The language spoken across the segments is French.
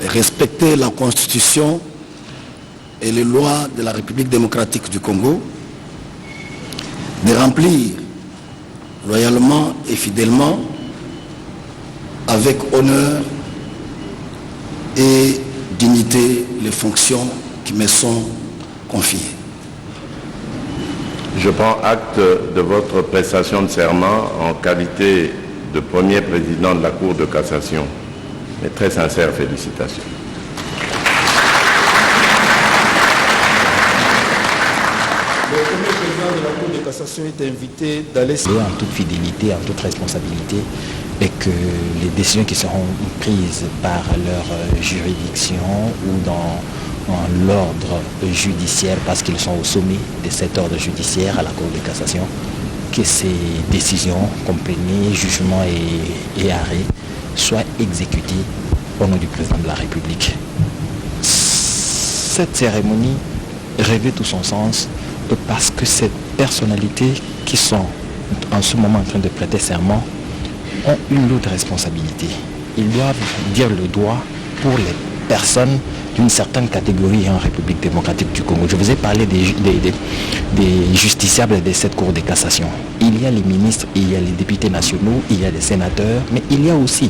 respecter la Constitution et les lois de la République démocratique du Congo, de remplir loyalement et fidèlement, avec honneur et dignité, les fonctions qui me sont confiées. Je prends acte de votre prestation de serment en qualité de premier président de la Cour de cassation. Mes très sincères félicitations. Le premier président de la Cour de cassation est invité d'aller en toute fidélité, en toute responsabilité, et que les décisions qui seront prises par leur juridiction ou dans l'ordre judiciaire, parce qu'ils sont au sommet de cet ordre judiciaire à la Cour de cassation, que ces décisions, compagnies, jugements et arrêts soient exécutés au nom du président de la République. Cette cérémonie revêt tout son sens parce que ces personnalités qui sont en ce moment en train de prêter serment ont une lourde responsabilité. Ils doivent dire le droit pour les personnes d'une certaine catégorie en République démocratique du Congo. Je vous ai parlé des justiciables de cette Cour de cassation. Il y a les ministres, il y a les députés nationaux, il y a les sénateurs, mais il y a aussi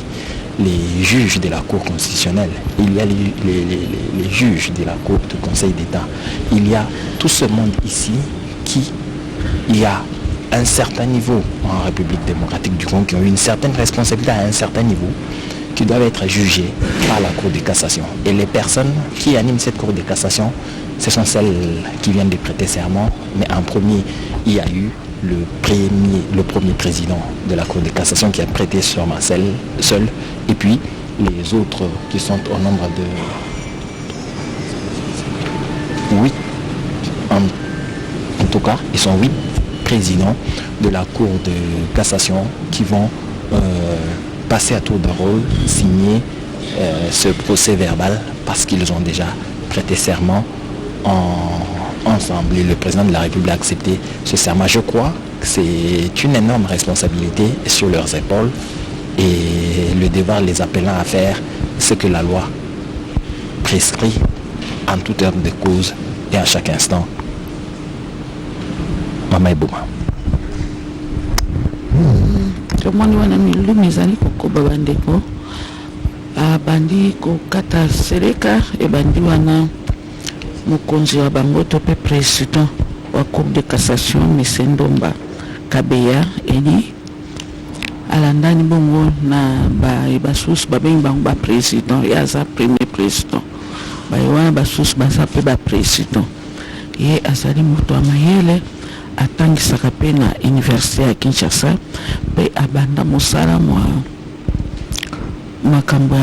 les juges de la Cour constitutionnelle, il y a les juges de la Cour du Conseil d'État. Il y a tout ce monde ici qui, il y a un certain niveau en République démocratique du Congo, qui ont une certaine responsabilité à un certain niveau, qui doivent être jugés par la Cour de cassation. Et les personnes qui animent cette Cour de cassation, ce sont celles qui viennent de prêter serment. Mais en premier, il y a eu le premier président de la Cour de cassation qui a prêté serment seul. Et puis les autres qui sont au nombre de 8. En tout cas, ils sont 8 présidents de la Cour de cassation qui vont passer à tour de rôle, signer ce procès verbal parce qu'ils ont déjà prêté serment ensemble. Et le président de la République a accepté ce serment. Je crois que c'est une énorme responsabilité sur leurs épaules et le devoir les appelant à faire ce que la loi prescrit en toute heure de cause et à chaque instant. Mama Ebouma. Tomoni wana milumi ezali kokoba bandeko bandi kokata seleka ebandi wana mokonzi wa bango to pe président wa Cour de cassation M. Ndomba Kabeya Eli alandani bongo na basusu babengi bango ba président yaza premier président bayewana basusu baza pe ba président ye azali moto wa mayele atangisaka pe na université ya Kinshasa pe abanda mosala makambo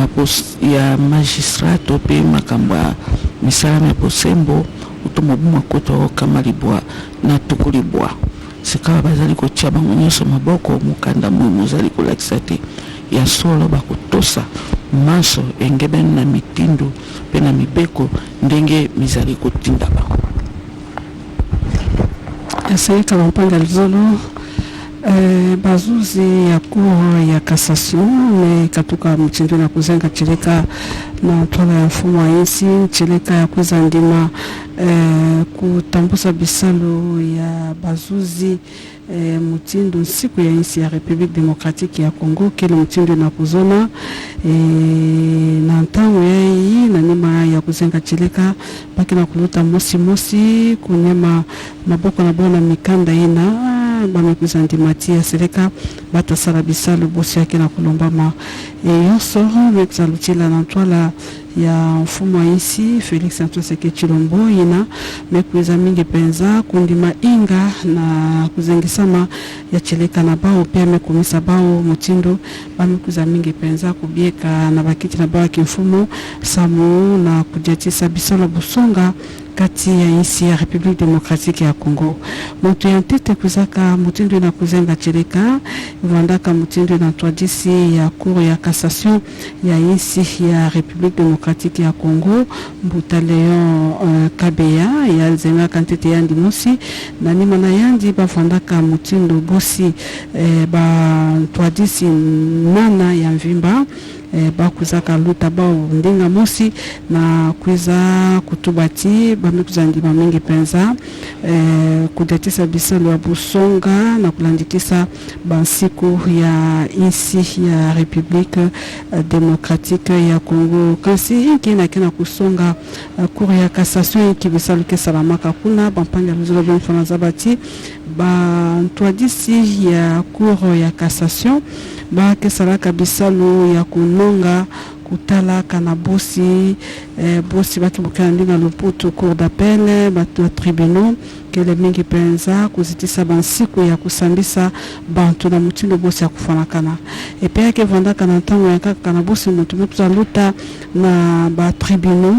ya magistrat to pe makambo ya misala ya bosembo utomobuma koto kamalibwa na tukulibwa sika bazali kotia bango nyonso maboko mukanda mozali kolakisa te ya solo bakotosa manso engebeni na mitindo pe na mibeko ndenge mizali kotinda bango. Asante Mpanga Lizolo. Bazuzi ya Cour ya cassation katuka mchindo na kuzenga chileka na tola ya mfumo wa nchi chileka ya kuza ndima kutambusa bisalo ya bazuzi mutindo siku ya nchi ya République démocratique ya Congo kile mtindo na kuzona na ntango yai na nima ya kuzenga chileka baki na kuluta mosi kunyema maboko na bona mikanda ina bamekuza ndimati seleka batasala bisalo bosi yake na kulombama yonso mekzalutila na twala ya mfumo wa nchi Félix Antoine Tshisekedi Tshilombo ina mekuza mingi penza kundima inga na kuzengisama ya chileka na bao pia mekumisa bao mutindo bamekuza mingi penza kubieka na bakiti na bao kimfumo samu na kujatisa bisalo busonga kati ya nchi ya République démocratique ya Congo. Moto ya ntete kuzaka mutindo na kuzenga chileka vandaka mutindo na twadisi ya Cour ya cassation ya nchi ya République démocratique ya Congo Mbuta Leon Kabeya ya zenga kantete yandi musi na nima na yandi bavandaka mutindo bosi ba twadisi nana ya mvimba bakuzaka luta bao ndenga mosi na kuiza kutubati bamekuza ndima mingi penza kudatisa bisalo ya busonga na kulandikisa bansiku ya insi ya République démocratique ya Congo kasi kina kusonga cour ya cassation ki bisalo ke salamaka kuna bampanga luzolo bonfana zabati ba ntwadisi ya cour ya cassation ba ke salaka bisalo ya kunonga kutala kana bosi bosi baki bukana ndinga Luputu cour d'appel batu tribunal kele mingi penza kuzitisa bansiku ya kusambisa bantu na mutindo bosi ya kufanakana epe yake vanda kana ntango ya kana bosi mutu mutu luta na ba tribunal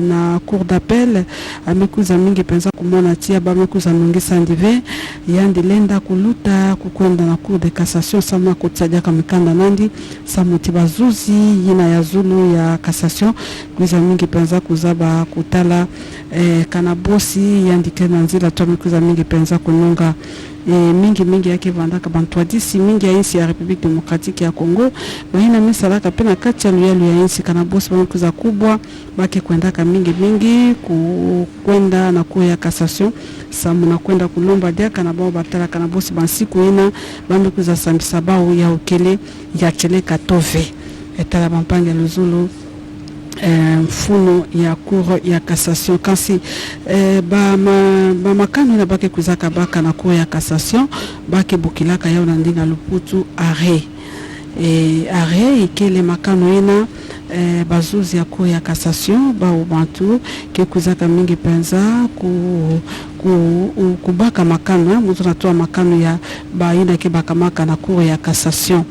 na cour d'appel amekuza mingi penza kumona tia ba mekuza nongisa ndive yandi lenda kuluta kukwenda na cour de cassation sama kutsaja kamikanda nandi samuti bazuzi yina ya zulu ya cassation kuza mingi penza kuzaba kutala kana bosi yandike na nzila tomikuza mingi penza kunonga mingi yake vandaka bantwadisi mingi ya insi ya République démocratique ya Congo bahina misalaka pena kati ya luyalu ya insi kana bosi bamikuza kubwa bake kwendaka mingi kwenda na kuya ya cassation samu na kwenda kulomba diaka na bao batala kana bosi bansiku ina bamikuza sambisa bao ya ukele ya chele katove etala bampange luzulu mfuno ya cour ya cassation kasi ba makano na bake kuzaka baka na cour ya cassation bake bukilaka yao na ndinga Luputu arrêt ikele makano ina bazuzi ya cour ya cassation ba ubantu ke kuzaka mingi penza kubaka makano mutu natoa makano ya baina ke bakamaka na cour ya cassation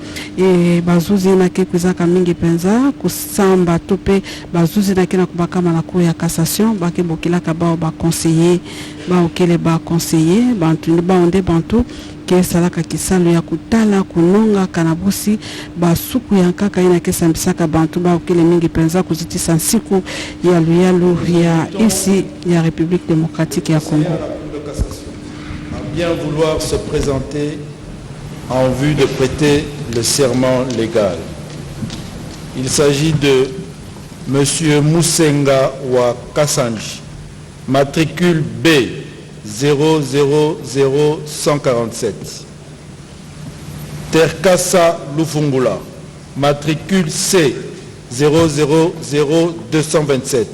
bazuzi na ke kuzaka mingi penza kusamba tope bazuzi na ke na kubaka na cour ya cassation bake bokilaka bao ba conseiller ba okele ba conseiller bantu ba onde bantu ke salaka kisalo ya kutala kunonga kanabusi basuku ya nkaka ina kesa mbisaka bantu ba okele mingi penza kuzitisa nsiku ya luyalu ya insi ya République démocratique ya Congo. À bien vouloir se présenter en vue de prêter le serment légal. Il s'agit de Monsieur Musenga wa Kasanji, matricule B 000147. Terkasa Lufungula, matricule C 000227.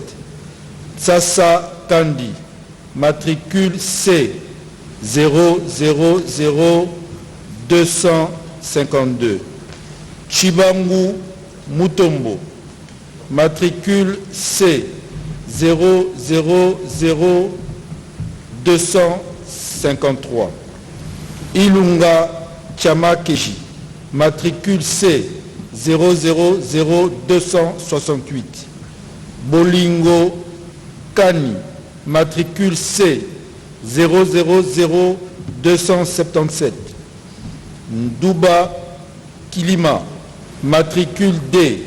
Tsassa Kandi, matricule C 000252. Chibangu Mutombo, matricule C 000253. Ilunga Chamakeji, matricule C 000268. Bolingo Kani, matricule C 000277. Ndouba Kilima, matricule D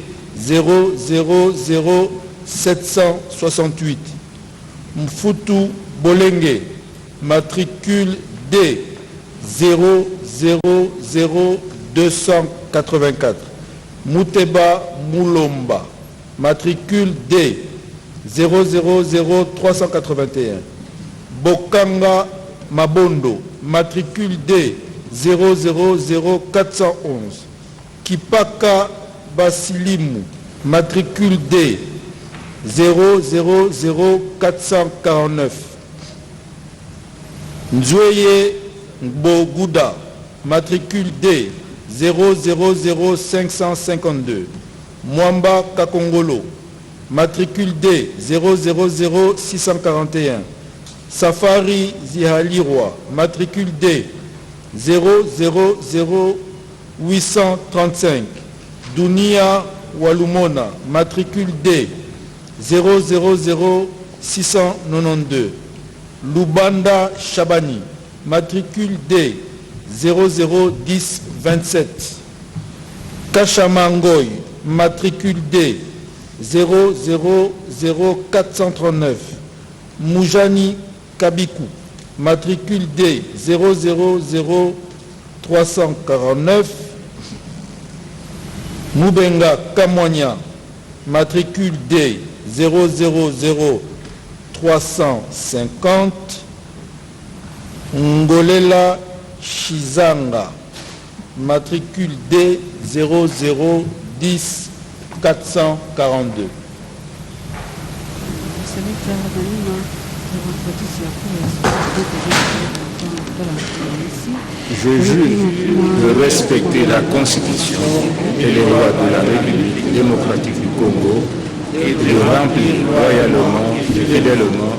000768. Mfutu Bolenge, matricule D 000284. Muteba Moulomba, matricule D 000381. Bokanga Mabondo, matricule D 000411. Kipaka Basilimu, matricule D 000449. Nzweye Boguda, matricule D 000552. Mwamba Kakongolo, matricule D 000641. Safari Zihalirwa, matricule D 000835. Dunia Walumona, matricule D 000692. Lubanda Chabani, matricule D 001027. Kachamangoy, matricule D 000439. Moujani Kabikou, matricule D 000349. Mubenga Kamwanya, matricule D 000350. Ngolela Shizanga, matricule D 0010 442. Je jure de respecter la Constitution et les lois de la République démocratique du Congo et de remplir loyalement et fidèlement,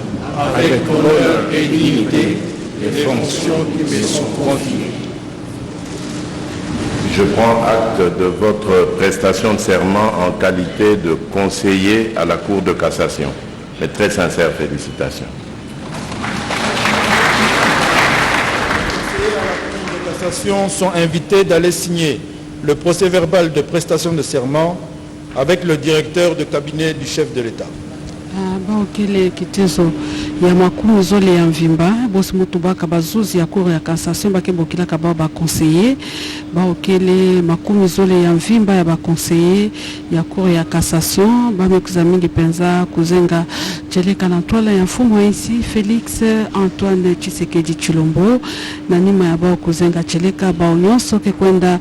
avec honneur et dignité, les fonctions qui me sont confiées. Je prends acte de votre prestation de serment en qualité de conseiller à la Cour de cassation. Mes très sincères félicitations. Les cassations sont invités d'aller signer le procès-verbal de prestation de serment avec le directeur de cabinet du chef de l'État. Baokele kitezo ya makulu zole ya mvimba bosi mutu baka bazuzi ya cour ya cassation bake bokila ka ba conseiller baokele makulu zole ya mvimba ya ba conseiller ya cour ya cassation ba mekuzamingi penza kuzenga cheleka na tola ya mfumo ici Félix Antoine Tshisekedi Chilombo na nima ya ba kuzenga cheleka ba nyonso ke kwenda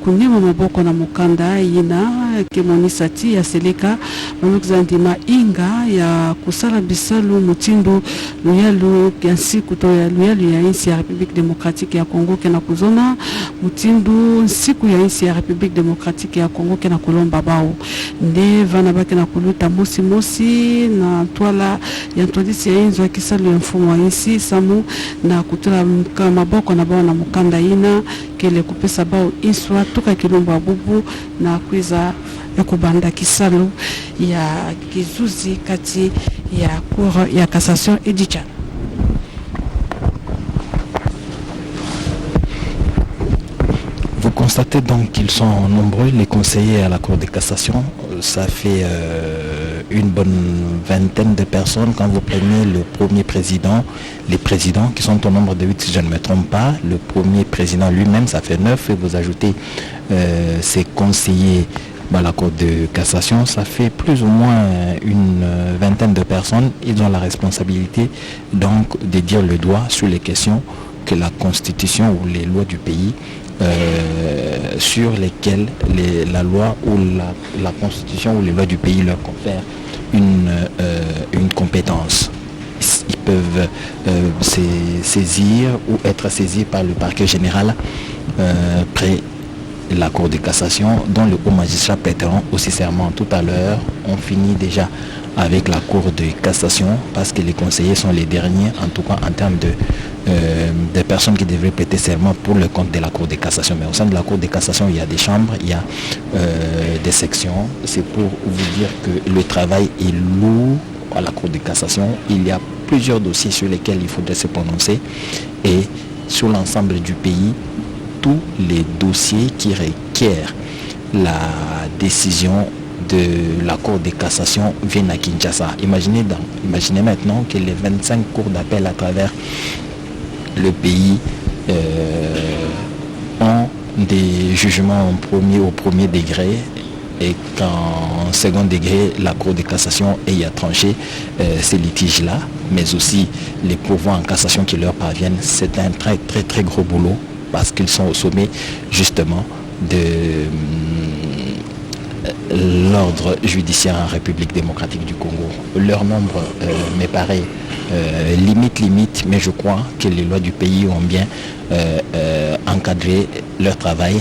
kunima maboko na mukanda yina ke monisati ya seleka ba mekuzandima inga ya kusala bisalu mutindo luyalu kiasi kutoya luyalu ya insi ya République démocratique ya Congo kena kuzona mutindo siku ya insi ya République démocratique ya Congo kena kulomba bao nde vana bake na kuluta mosi mosi na twala ya ntodisi ya inzo kisalu ya mfumo wa insi samu na kutola maboko na bao na mukanda ina kele kupesa bao iswa toka kilomba bubu na kwiza ya kubanda kisalu ya kizuzi kati ya cour ya cassation edicha. Vous constatez donc qu'ils sont nombreux, les conseillers à la Cour de cassation. Ça fait une bonne vingtaine de personnes. Quand vous prenez le premier président, les présidents qui sont au nombre de 8, si je ne me trompe pas, le premier président lui-même, ça fait 9, et vous ajoutez ses conseillers à la Cour de cassation, ça fait plus ou moins une vingtaine de personnes. Ils ont la responsabilité donc de dire le doigt sur les questions que la Constitution ou les lois du pays sur lesquelles la loi ou la Constitution ou les lois du pays leur confèrent une compétence. Ils peuvent saisir ou être saisis par le parquet général près la Cour de cassation, dont le haut magistrat prêteront aussi serment tout à l'heure. On finit déjà avec la Cour de cassation parce que les conseillers sont les derniers, en tout cas en termes de personnes qui devraient prêter serment pour le compte de la Cour de cassation. Mais au sein de la Cour de cassation, il y a des chambres, il y a des sections. C'est pour vous dire que le travail est lourd à la Cour de cassation. Il y a plusieurs dossiers sur lesquels il faudrait se prononcer, et sur l'ensemble du pays, tous les dossiers qui requièrent la décision de la Cour de cassation viennent à Kinshasa. Imaginez maintenant que les 25 cours d'appel à travers le pays ont des jugements au premier degré, et qu'en second degré, la Cour de cassation ait à trancher ces litiges-là, mais aussi les pourvois en cassation qui leur parviennent. C'est un très très très gros boulot, parce qu'ils sont au sommet justement de l'ordre judiciaire en République démocratique du Congo. Leur nombre me paraît limite, mais je crois que les lois du pays ont bien encadré leur travail,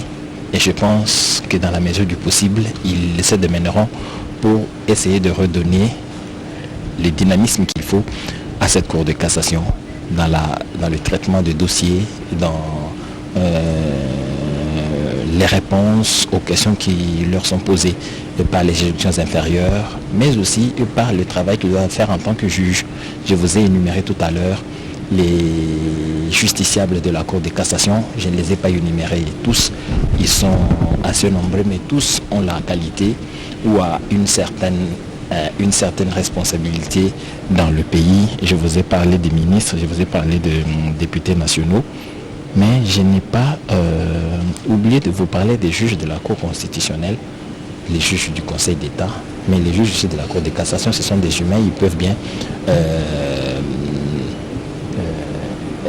et je pense que dans la mesure du possible, ils se démèneront pour essayer de redonner le dynamisme qu'il faut à cette Cour de cassation dans le traitement de dossiers, dans les réponses aux questions qui leur sont posées par les juridictions inférieures, mais aussi par le travail qu'ils doivent faire en tant que juge. Je vous ai énuméré tout à l'heure les justiciables de la Cour de cassation. Je ne les ai pas énumérés tous, ils sont assez nombreux, mais tous ont la qualité ou à une certaine responsabilité dans le pays. Je vous ai parlé des ministres, je vous ai parlé de députés nationaux. Mais je n'ai pas oublié de vous parler des juges de la Cour constitutionnelle, les juges du Conseil d'État, mais les juges aussi de la Cour de cassation, ce sont des humains, ils peuvent bien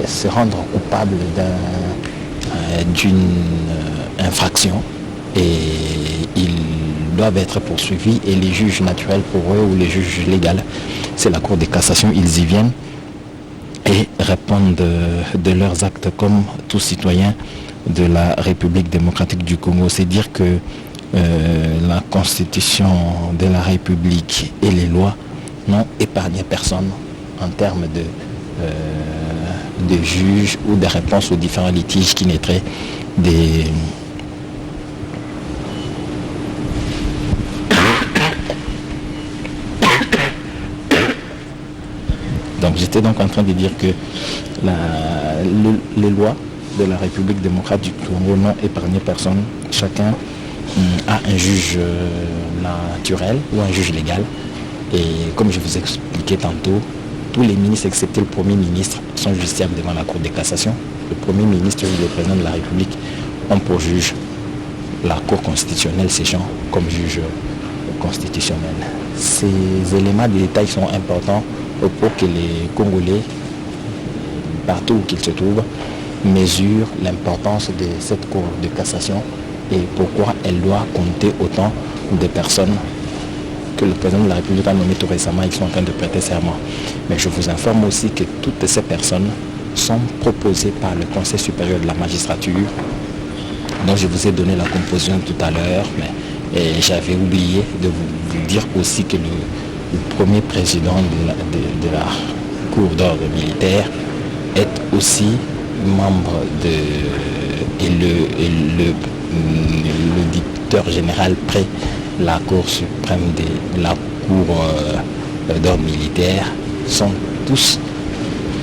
se rendre coupables d'une infraction et ils doivent être poursuivis, et les juges naturels pour eux ou les juges légaux, c'est la Cour de cassation, ils y viennent et répondent de leurs actes comme tout citoyen de la République démocratique du Congo. C'est dire que la constitution de la République et les lois n'ont épargné personne en termes de juges ou de réponses aux différents litiges qui naîtraient des Donc j'étais donc en train de dire que les lois de la République démocratique du Congo n'ont épargné personne. Chacun a un juge naturel ou un juge légal. Et comme je vous expliquais tantôt, tous les ministres, excepté le Premier ministre, sont justiciables devant la Cour de cassation. Le Premier ministre et le Président de la République ont pour juge la Cour constitutionnelle, séchant comme juge constitutionnel. Ces éléments de détail sont importants pour que les Congolais, partout où qu'ils se trouvent, mesurent l'importance de cette Cour de cassation et pourquoi elle doit compter autant de personnes que le président de la République a nommé tout récemment. Ils sont en train de prêter serment. Mais je vous informe aussi que toutes ces personnes sont proposées par le Conseil supérieur de la magistrature, dont je vous ai donné la composition tout à l'heure, mais j'avais oublié de vous dire aussi que le premier président de la Cour d'ordre militaire est aussi membre et le directeur général près la Cour suprême de la Cour d'ordre militaire sont tous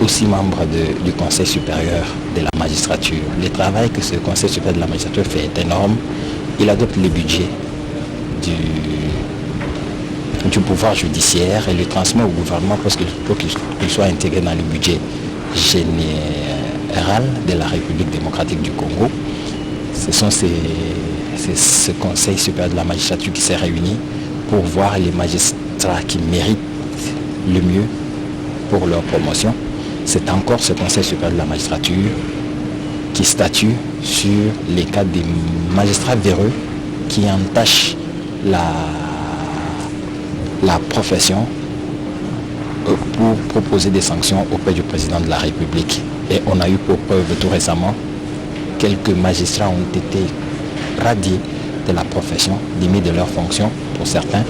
aussi membres du Conseil supérieur de la magistrature. Le travail que ce Conseil supérieur de la magistrature fait est énorme. Il adopte le budget du pouvoir judiciaire et le transmet au gouvernement pour qu'il soit intégré dans le budget général de la République démocratique du Congo. Ce sont ce Conseil supérieur de la magistrature qui s'est réuni pour voir les magistrats qui méritent le mieux pour leur promotion. C'est encore ce Conseil supérieur de la magistrature qui statue sur les cas des magistrats véreux qui entachent la profession pour proposer des sanctions auprès du président de la République. Et on a eu pour preuve tout récemment, quelques magistrats ont été radiés de la profession, démis de leurs fonctions pour certains,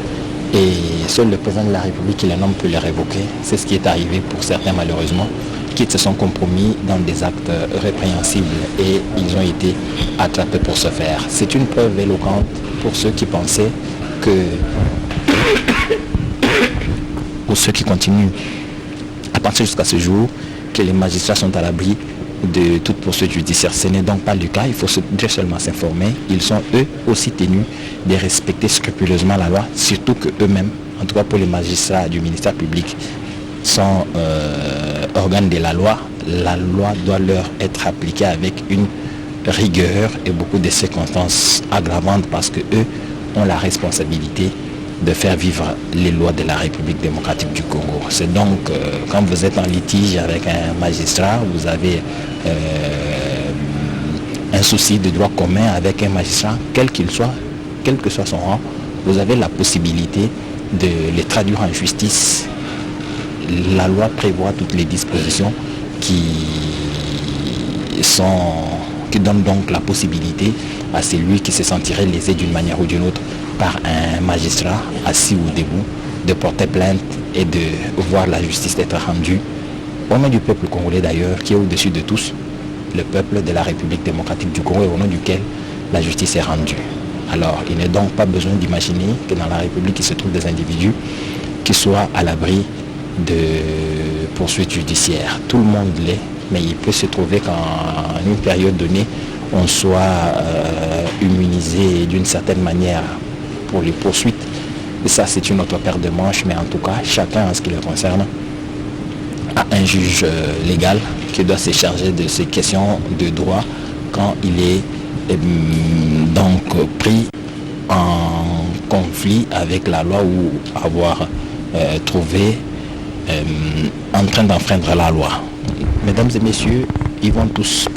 et seul le président de la République qui les nomme peut les révoquer. C'est ce qui est arrivé pour certains malheureusement, qui se sont compromis dans des actes répréhensibles et ils ont été attrapés pour ce faire. C'est une preuve éloquente pour ceux qui pensaient que, pour ceux qui continuent à penser jusqu'à ce jour que les magistrats sont à l'abri de toute poursuite judiciaire. Ce n'est donc pas le cas, il faut seulement s'informer. Ils sont eux aussi tenus de respecter scrupuleusement la loi, surtout que eux-mêmes, en tout cas pour les magistrats du ministère public, sont organes de la loi doit leur être appliquée avec une rigueur et beaucoup de circonstances aggravantes parce que eux ont la responsabilité de faire vivre les lois de la République démocratique du Congo. C'est donc, quand vous êtes en litige avec un magistrat, vous avez un souci de droit commun avec un magistrat, quel qu'il soit, quel que soit son rang, vous avez la possibilité de les traduire en justice. La loi prévoit toutes les dispositions qui donnent donc la possibilité à celui qui se sentirait lésé d'une manière ou d'une autre par un magistrat assis ou debout de porter plainte et de voir la justice être rendue au nom du peuple congolais d'ailleurs, qui est au-dessus de tous, le peuple de la République démocratique du Congo, et au nom duquel la justice est rendue. Alors il n'est donc pas besoin d'imaginer que dans la République il se trouve des individus qui soient à l'abri de poursuites judiciaires. Tout le monde l'est, mais il peut se trouver qu'en une période donnée, on soit immunisé d'une certaine manière pour les poursuites. Et ça, c'est une autre paire de manches, mais en tout cas, chacun, en ce qui le concerne, a un juge légal qui doit se charger de ces questions de droit quand il est donc pris en conflit avec la loi ou avoir trouvé en train d'enfreindre la loi. Mesdames et messieurs, ils vont tous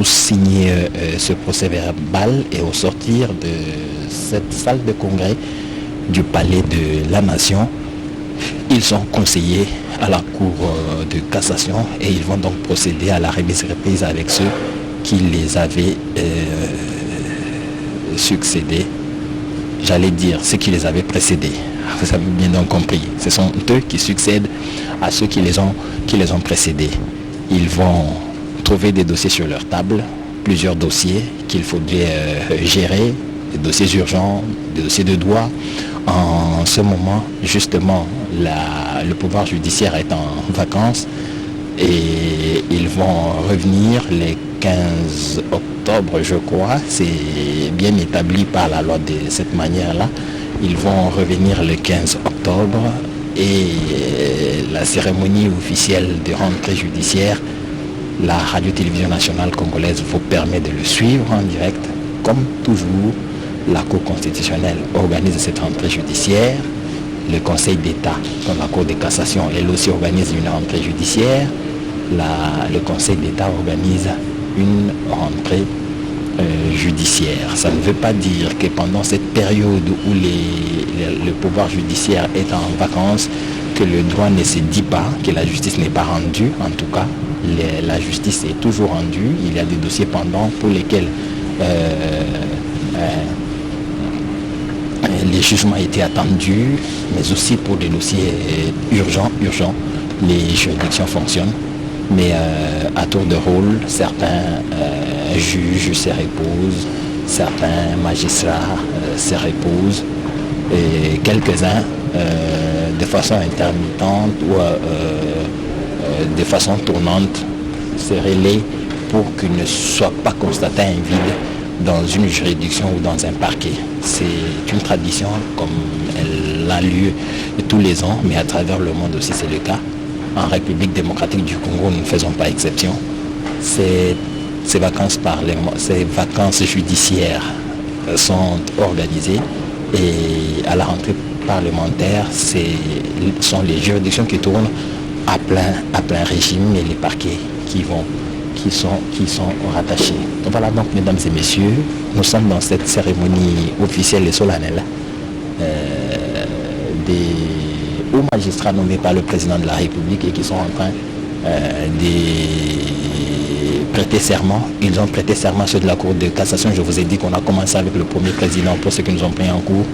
signer ce procès verbal et au sortir de cette salle de congrès du Palais de la Nation, ils sont conseillés à la Cour de cassation et ils vont donc procéder à la remise-reprise avec ceux qui les avaient succédé. J'allais dire ceux qui les avaient précédés. Vous avez bien donc compris. Ce sont eux qui succèdent à ceux qui les ont précédés. Ils vont trouver des dossiers sur leur table, plusieurs dossiers qu'il faudrait gérer, des dossiers urgents, des dossiers de droit. En ce moment, justement, le pouvoir judiciaire est en vacances et ils vont revenir les 15 octobre, je crois. C'est bien établi par la loi de cette manière-là. Ils vont revenir le 15 octobre et la cérémonie officielle de rentrée judiciaire, la Radio-Télévision Nationale Congolaise vous permet de le suivre en direct. Comme toujours, la Cour constitutionnelle organise cette rentrée judiciaire. Le Conseil d'État, comme la Cour de cassation, elle aussi organise une rentrée judiciaire. Le Conseil d'État organise une rentrée judiciaire. Ça ne veut pas dire que pendant cette période où le pouvoir judiciaire est en vacances, que le droit ne se dit pas, que la justice n'est pas rendue. En tout cas, la justice est toujours rendue. Il y a des dossiers pendants pour lesquels les jugements étaient attendus, mais aussi pour des dossiers urgents. Les juridictions fonctionnent, mais à tour de rôle, certains juges se reposent, certains magistrats se reposent, et quelques-uns de façon intermittente ou de façon tournante se relaient pour qu'il ne soit pas constaté un vide dans une juridiction ou dans un parquet. C'est une tradition comme elle a lieu tous les ans, mais à travers le monde aussi c'est le cas. En République démocratique du Congo, nous ne faisons pas exception. Ces vacances judiciaires sont organisées et à la rentrée parlementaire, ce sont les juridictions qui tournent à plein régime et les parquets qui sont rattachés. Voilà donc, mesdames et messieurs, nous sommes dans cette cérémonie officielle et solennelle des hauts magistrats nommés par le président de la République et qui sont en train de prêter serment. Ils ont prêté serment ceux de la Cour de cassation. Je vous ai dit qu'on a commencé avec le premier président, pour ceux qui nous ont pris en cours,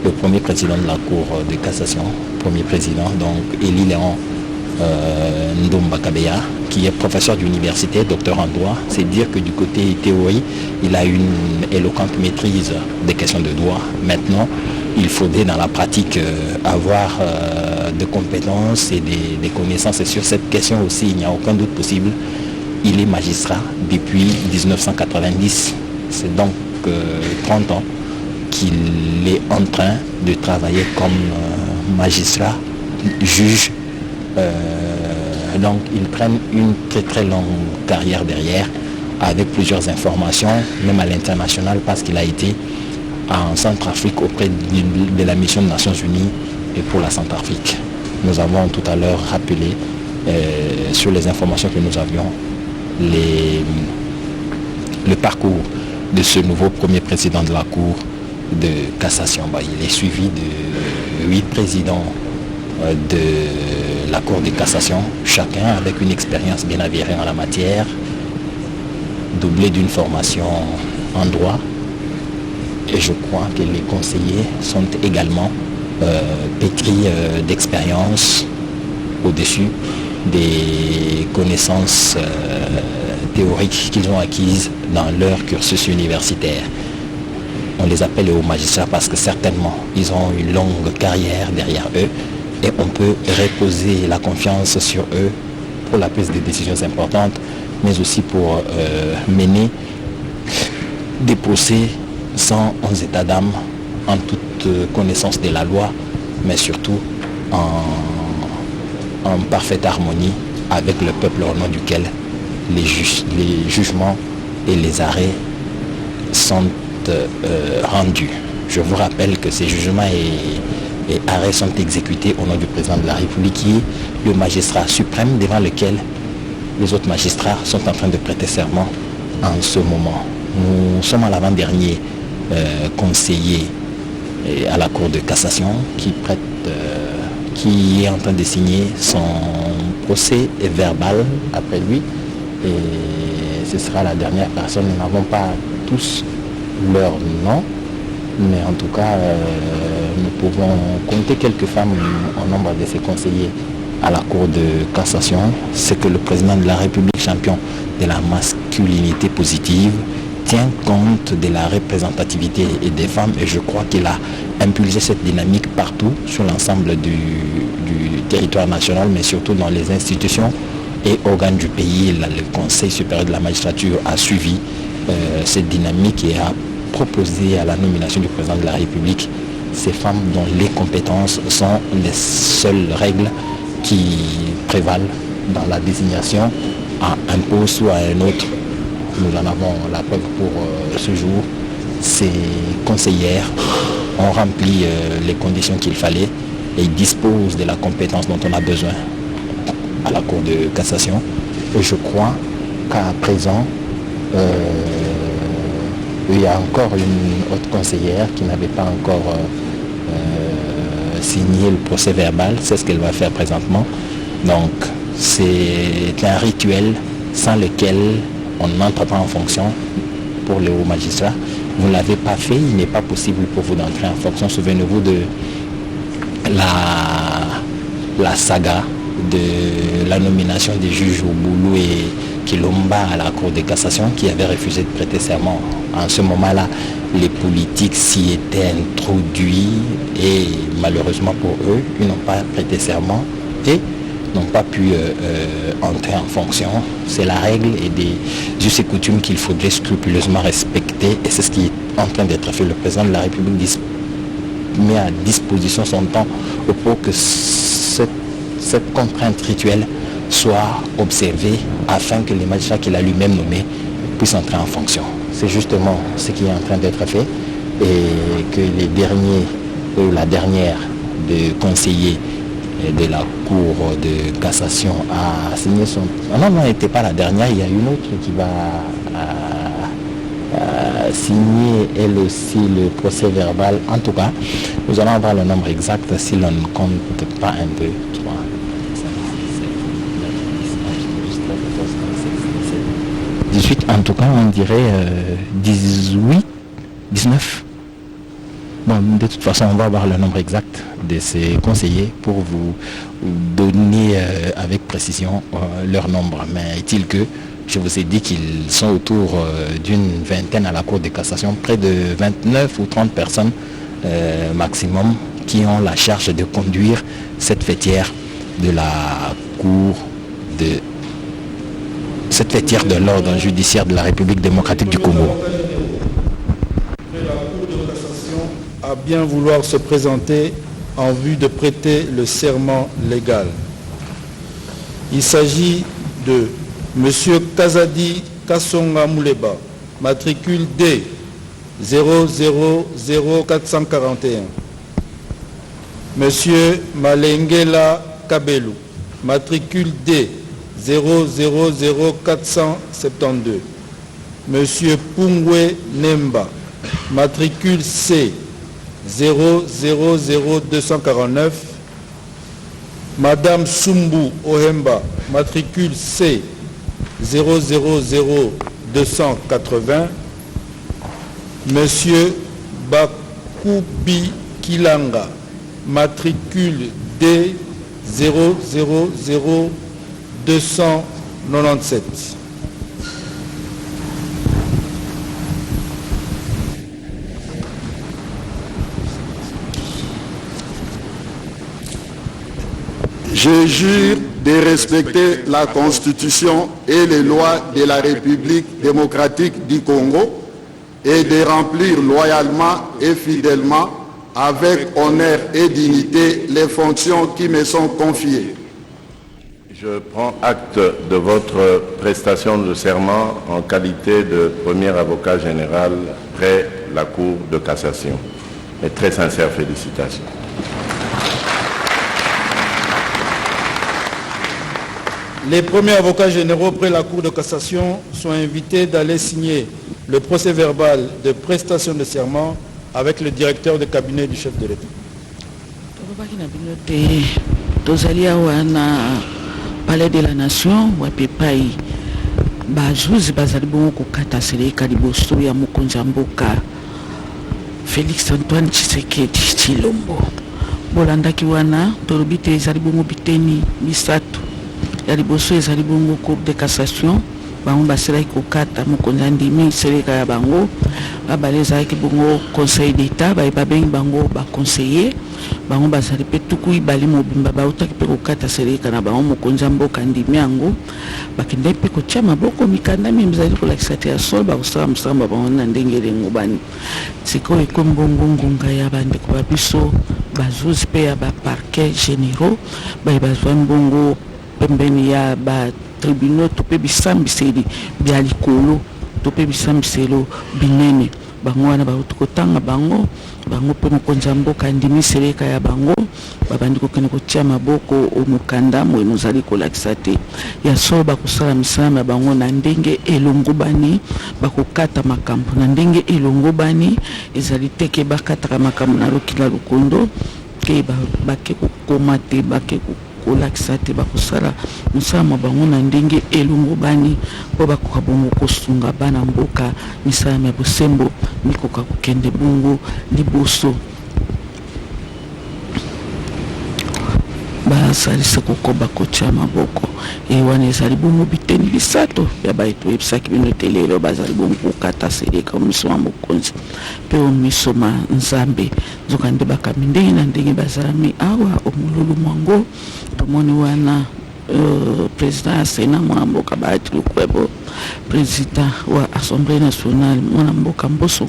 le premier président de la Cour de cassation, premier président, donc Élie Léon Ndomba Kabeya, qui est professeur d'université, docteur en droit. C'est dire que du côté théorie, il a une éloquente maîtrise des questions de droit. Maintenant, il faudrait dans la pratique avoir de compétences et des connaissances. Et sur cette question aussi, il n'y a aucun doute possible. Il est magistrat depuis 1990. C'est donc 30 ans qu'il est en train de travailler comme magistrat, juge. Donc ils prennent une très très longue carrière derrière avec plusieurs informations, même à l'international, parce qu'il a été en Centrafrique auprès de la mission des Nations Unies et pour la Centrafrique. Nous avons tout à l'heure rappelé sur les informations que nous avions le parcours de ce nouveau premier président de la Cour de cassation. Il est suivi de 8 présidents de la Cour de cassation, chacun avec une expérience bien avérée en la matière, doublée d'une formation en droit. Et je crois que les conseillers sont également pétris d'expérience au-dessus des connaissances théoriques qu'ils ont acquises dans leur cursus universitaire. On les appelle les hauts magistrats parce que certainement ils ont une longue carrière derrière eux et on peut reposer la confiance sur eux pour la prise de décisions importantes, mais aussi pour mener des procès sans état d'âme, en toute connaissance de la loi, mais surtout en parfaite harmonie avec le peuple au nom duquel les jugements et les arrêts sont rendus. Je vous rappelle que ces jugements et arrêts sont exécutés au nom du président de la République, qui est le magistrat suprême devant lequel les autres magistrats sont en train de prêter serment en ce moment. Nous sommes à l'avant-dernier conseiller à la Cour de cassation qui est en train de signer son procès verbal après lui, et ce sera la dernière personne. Nous n'avons pas tous leur nom, mais en tout cas nous pouvons compter quelques femmes au nombre de ces conseillers à la Cour de cassation. C'est que le président de la République, champion de la masculinité positive, tient compte de la représentativité et des femmes, et je crois qu'il a impulsé cette dynamique partout sur l'ensemble du territoire national, mais surtout dans les institutions et organes du pays. Le Conseil supérieur de la magistrature a suivi cette dynamique et a proposé à la nomination du président de la République ces femmes dont les compétences sont les seules règles qui prévalent dans la désignation à un poste ou à un autre. Nous en avons la preuve pour ce jour. Ces conseillères ont rempli les conditions qu'il fallait et ils disposent de la compétence dont on a besoin à la Cour de cassation. Et je crois qu'à présent, il y a encore une autre conseillère qui n'avait pas encore signé le procès verbal. C'est ce qu'elle va faire présentement. Donc c'est un rituel sans lequel on n'entre pas en fonction pour les hauts magistrats. Vous ne l'avez pas fait, il n'est pas possible pour vous d'entrer en fonction. Souvenez-vous de la saga de la nomination des juges Ouboulou et Kilomba à la Cour de cassation, qui avaient refusé de prêter serment. En ce moment-là, les politiques s'y étaient introduits et malheureusement pour eux, ils n'ont pas prêté serment et n'ont pas pu entrer en fonction. C'est la règle et des us et coutumes qu'il faudrait scrupuleusement respecter, et c'est ce qui est en train d'être fait. Le président de la République met à disposition son temps pour que cette contrainte rituelle soit observée afin que les magistrats qu'il a lui-même nommés puissent entrer en fonction. C'est justement ce qui est en train d'être fait, et que les derniers ou la dernière de conseillers de la Cour de cassation a signé son... Non, elle n'était pas la dernière, il y a une autre qui va signer elle aussi le procès verbal. En tout cas, nous allons avoir le nombre exact si l'on ne compte pas 1, 2, 3, 5, 6, 7, 8, 9, 10, 18, en tout cas on dirait 18, 19. Bon, de toute façon, on va avoir le nombre exact de ces conseillers pour vous donner avec précision leur nombre. Mais est-il que je vous ai dit qu'ils sont autour d'une vingtaine à la Cour de cassation, près de 29 ou 30 personnes maximum qui ont la charge de conduire cette fêtière de la Cour de... cette fêtière de l'ordre judiciaire de la République démocratique du Congo. À bien vouloir se présenter en vue de prêter le serment légal. Il s'agit de M. Kazadi Kassonga Mouleba, matricule D 000441. M. Malengela Kabelou, matricule D 000472. M. Pungwe Nemba, matricule C 000249, Madame Sumbu Ohemba, matricule C 000280, Monsieur Bakubi Kilanga, matricule D 000297. Je jure de respecter la Constitution et les lois de la République démocratique du Congo et de remplir loyalement et fidèlement, avec honneur et dignité, les fonctions qui me sont confiées. Je prends acte de votre prestation de serment en qualité de premier avocat général près la Cour de cassation. Mes très sincères félicitations. Les premiers avocats généraux près la Cour de cassation sont invités d'aller signer le procès verbal de prestation de serment avec le directeur de cabinet du chef de l'État. Tozali awa na palais de la nation wapepai bajuzi bazali bongo kokata seleka liboso ya mokonzi ya mboka Félix Antoine Tshisekedi Tshilombo. Bolandaki wana tolobi te ezali bongo biteni misato ya liboso ezali bongo Cour de cassation bango baselaki kokata mokonzi andimi seleka ya bango babale ezalaki bongo Conseil d'État babengi bango baconseiller bango bazali pe tuku ibali mobimba bautaki pe kokata seleka na bango mokonzi ya mboka ndimi yango bakende pe kotia maboko mikanda mizali kolakisa te ya sol bakosala mosamba bango na ndenge elengo bani sikoyo ekomi bongo ngonga ya bandeko babiso bazuzi pe ya baparquet généraux bazwami bongo pembeni ya tribunaux to pe bisambiseli bya likolo to pe bisambiselo binene bango wana bauti kotanga bango pe mokonzi ya mboka ndimi seleka ya bango babandi kokende kotia maboko omokanda moyeno ozali kolakisa te ya solo bakosala misala ya bango na ndenge elongo bani bakokata makambo na ndenge elongo bani ezali teke bakataka makambo na lokila lukondo ke bake kokoma te bake kolakisa te bakosala mosala bango na ndenge elongo bani po bakoka bongo kosunga bana mboka misala ya bosembo mikoka kokende bongo liboso basalisa kokoba kotia maboko wana ezali bongo biteni bisato ya baito ebisaki bino te lelo bazali bongo kokata seleka omiso ya mokonzi mpe omiso ma nzambe nzoka nde bakami ndenge na ndenge bazalami awa omululu mwango tomoni wana président ya Sénat mwana mboka Bahati Lukwebo, président wa Assemblée nationale mwana mboka Mbosso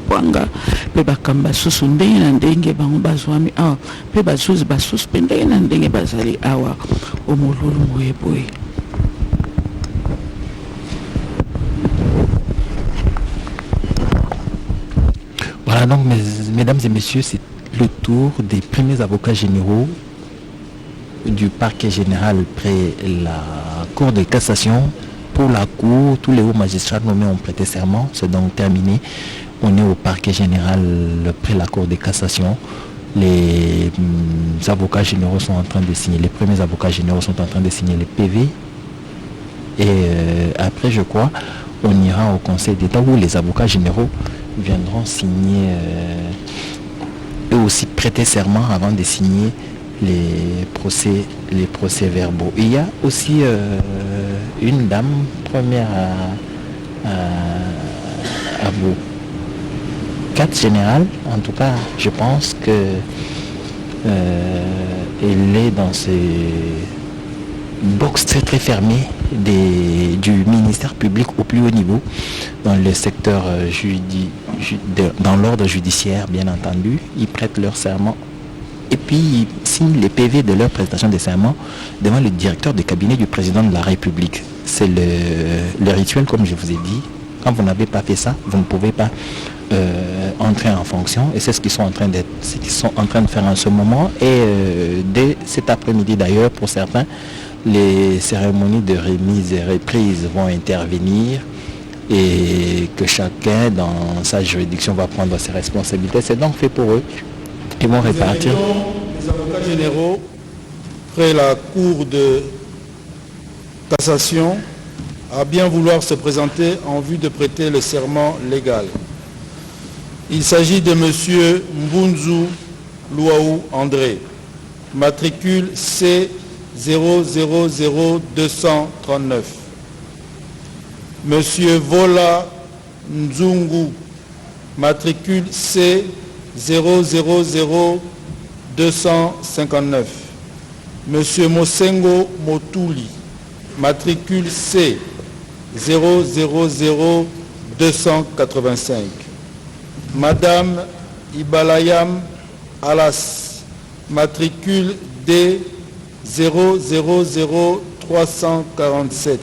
Pwanga, pe bakamba susu ndenge na ndenge bango bazwami awa pe bazuzi basusu pe ndenge na ndenge bazali awa omululu mweboye. Voilà donc mesdames et messieurs, c'est le tour des premiers avocats généraux du parquet général près la Cour de cassation. Pour la Cour, tous les hauts magistrats nommés ont prêté serment, c'est donc terminé. On est au parquet général près la Cour de cassation. Les avocats généraux sont en train de signer, les premiers avocats généraux sont en train de signer les PV. Et après, je crois, on ira au Conseil d'État où les avocats généraux viendront signer, eux aussi prêter serment avant de signer les procès verbaux. Il y a aussi une dame première avocate générale, en tout cas je pense que elle est dans ces box très fermés du ministère public au plus haut niveau, dans le secteur dans l'ordre judiciaire bien entendu. Ils prêtent leur serment et puis ils signent les PV de leur prestation de serment devant le directeur de cabinet du président de la République. C'est le rituel, comme je vous ai dit. Quand vous n'avez pas fait ça, vous ne pouvez pas entrer en fonction, et c'est ce qu'ils sont en train de faire en ce moment. Et dès cet après-midi d'ailleurs, pour certains, les cérémonies de remise et reprise vont intervenir, et que chacun dans sa juridiction va prendre ses responsabilités. C'est donc fait pour eux. Ils vont répartir. Les avocats généraux, près la Cour de cassation, à bien vouloir se présenter en vue de prêter le serment légal. Il s'agit de M. Mbunzu Luaou André, matricule C000239. M. Vola Nzungu, matricule C000259. M. Mosengo Motuli, matricule C000285. Madame Ibalayam Alas, matricule D0003 347.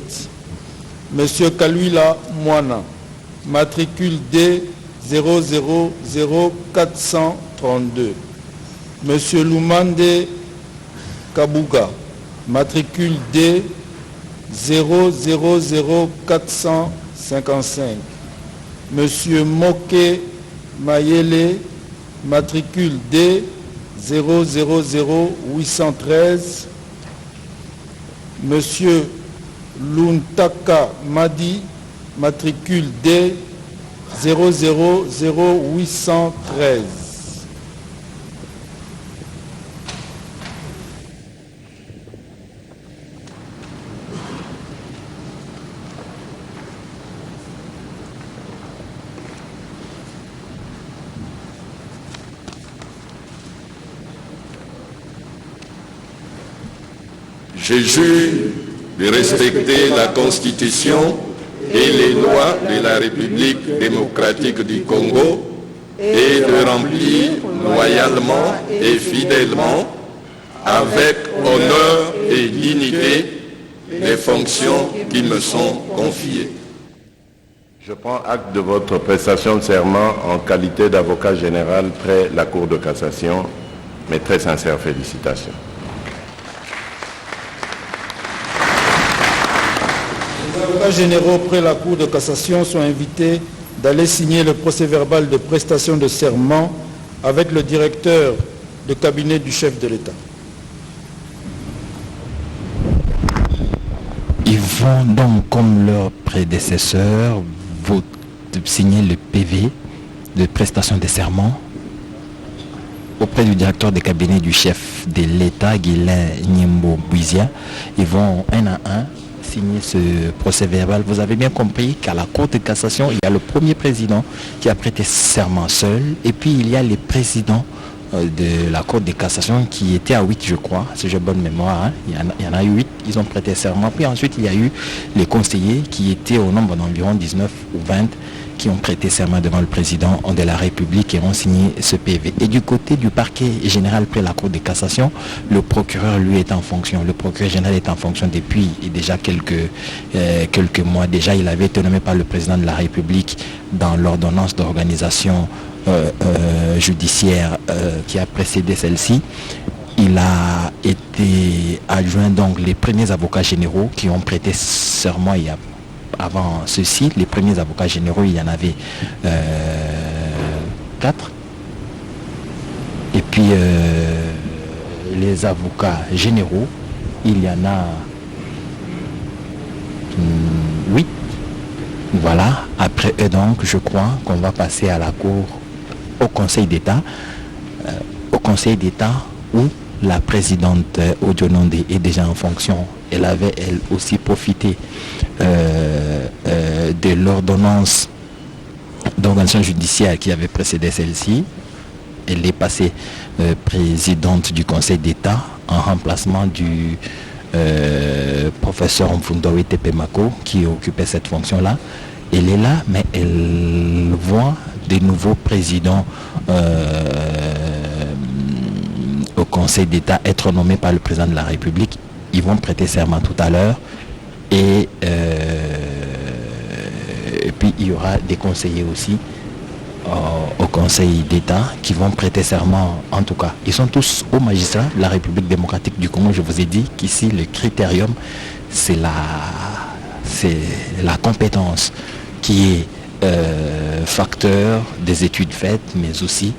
Monsieur Kaluila Moana, matricule D 000432. Monsieur Lumande Kabuga, matricule D 000455. Monsieur Moke Mayele, matricule D 000813. Monsieur Luntaka Madi, matricule D 000813. Je jure de respecter la Constitution et les lois de la République démocratique du Congo et de remplir loyalement et fidèlement, avec honneur et dignité, les fonctions qui me sont confiées. Je prends acte de votre prestation de serment en qualité d'avocat général près la Cour de cassation. Mes très sincères félicitations. Les avocats généraux près la Cour de cassation sont invités d'aller signer le procès-verbal de prestation de serment avec le directeur de cabinet du chef de l'État. Ils vont donc, comme leurs prédécesseurs, signer le PV de prestation de serment auprès du directeur de cabinet du chef de l'État, Guilain Nyembo Bouizia. Ils vont un à un signer ce procès verbal. Vous avez bien compris qu'à la Cour de cassation, il y a le premier président qui a prêté serment seul, et puis il y a les présidents de la Cour de cassation qui étaient à 8, je crois, si j'ai bonne mémoire. Hein. Il y en a eu 8, ils ont prêté serment. Puis ensuite, il y a eu les conseillers qui étaient au nombre d'environ 19 ou 20 qui ont prêté serment devant le président de la République et ont signé ce PV. Et du côté du parquet général près la Cour de cassation, le procureur, lui, est en fonction. Le procureur général est en fonction depuis déjà quelques mois. Déjà, il avait été nommé par le président de la République dans l'ordonnance d'organisation judiciaire qui a précédé celle-ci. Il a été adjoint donc les premiers avocats généraux qui ont prêté serment avant ceci. Les premiers avocats généraux, il y en avait 4. Et puis les avocats généraux, il y en a 8. Voilà, après eux donc, je crois qu'on va passer à la Cour, au Conseil d'État. Au Conseil d'État où la présidente Odiononde est déjà en fonction. Elle avait elle aussi profité de l'ordonnance d'organisation judiciaire qui avait précédé celle-ci. Elle est passée présidente du Conseil d'État en remplacement du professeur Mfundowe Tepemako qui occupait cette fonction-là. Elle est là, mais elle voit des nouveaux présidents au Conseil d'État être nommés par le président de la République. Ils vont prêter serment tout à l'heure et puis il y aura des conseillers aussi au Conseil d'État qui vont prêter serment. En tout cas, ils sont tous hauts magistrats de la République démocratique du Congo. Je vous ai dit qu'ici le critérium c'est la compétence qui est facteur des études faites, mais aussi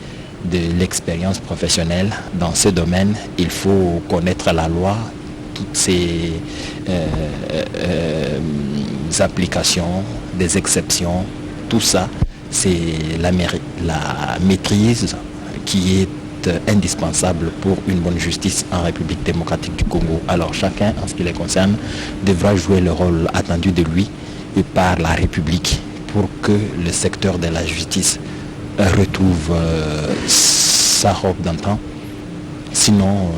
de l'expérience professionnelle dans ce domaine. Il faut connaître la loi, toutes ses applications, des exceptions, tout ça, c'est la maîtrise qui est indispensable pour une bonne justice en République démocratique du Congo. Alors chacun, en ce qui les concerne, devra jouer le rôle attendu de lui et par la République pour que le secteur de la justice retrouve sa robe d'antan. Sinon,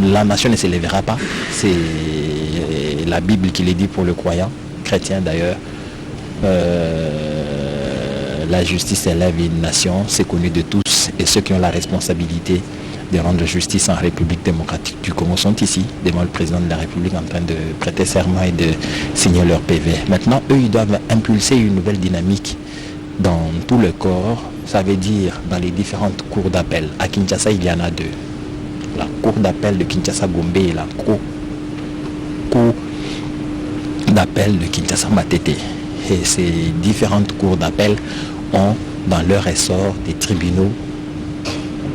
la nation ne s'élèvera pas. C'est la Bible qui le dit pour le croyant, chrétien d'ailleurs. La justice élève une nation, c'est connu de tous, et ceux qui ont la responsabilité de rendre justice en République démocratique du Congo sont ici, devant le président de la République, en train de prêter serment et de signer leur PV. Maintenant, eux, ils doivent impulser une nouvelle dynamique dans tout le corps, ça veut dire dans les différentes cours d'appel. À Kinshasa, il y en a deux. La cour d'appel de Kinshasa-Gombe et la cour d'appel de Kinshasa-Matete. Et ces différentes cours d'appel ont dans leur essor des tribunaux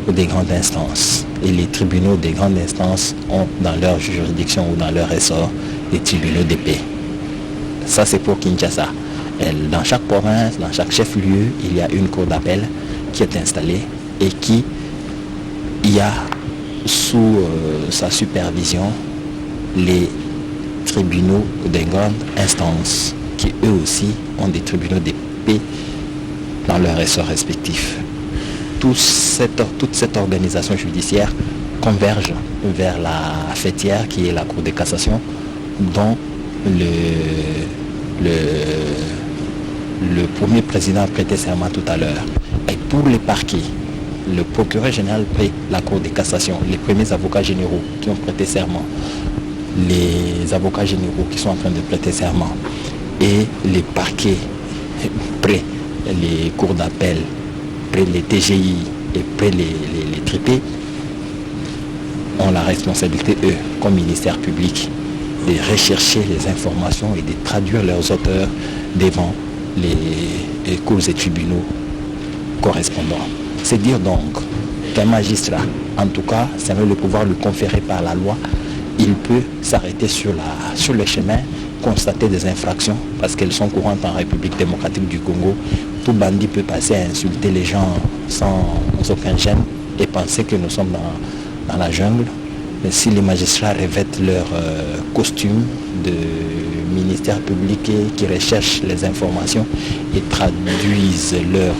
des grandes instances. Et les tribunaux des grandes instances ont dans leur juridiction ou dans leur essor des tribunaux de paix. Ça, c'est pour Kinshasa. Dans chaque province, dans chaque chef-lieu, il y a une cour d'appel qui est installée et qui y a sous sa supervision les tribunaux des grandes instances qui eux aussi ont des tribunaux de paix dans leur essor respectif. Toute cette organisation judiciaire converge vers la fêtière qui est la Cour de cassation, dont le premier président a prêté serment tout à l'heure. Et pour les parquets, le procureur général prête la Cour de cassation, les premiers avocats généraux qui ont prêté serment, les avocats généraux qui sont en train de prêter serment, et les parquets près les cours d'appel, près les TGI et près les traités, ont la responsabilité, eux, comme ministère public, de rechercher les informations et de traduire leurs auteurs devant les cours et tribunaux correspondants. C'est dire donc qu'un magistrat, en tout cas, c'est le pouvoir lui conféré par la loi, il peut s'arrêter sur le chemin, constater des infractions, parce qu'elles sont courantes en République démocratique du Congo. Tout bandit peut passer à insulter les gens sans aucun gêne et penser que nous sommes dans la jungle. Mais si les magistrats revêtent leur costume de ministère public qui recherchent les informations et traduisent leurs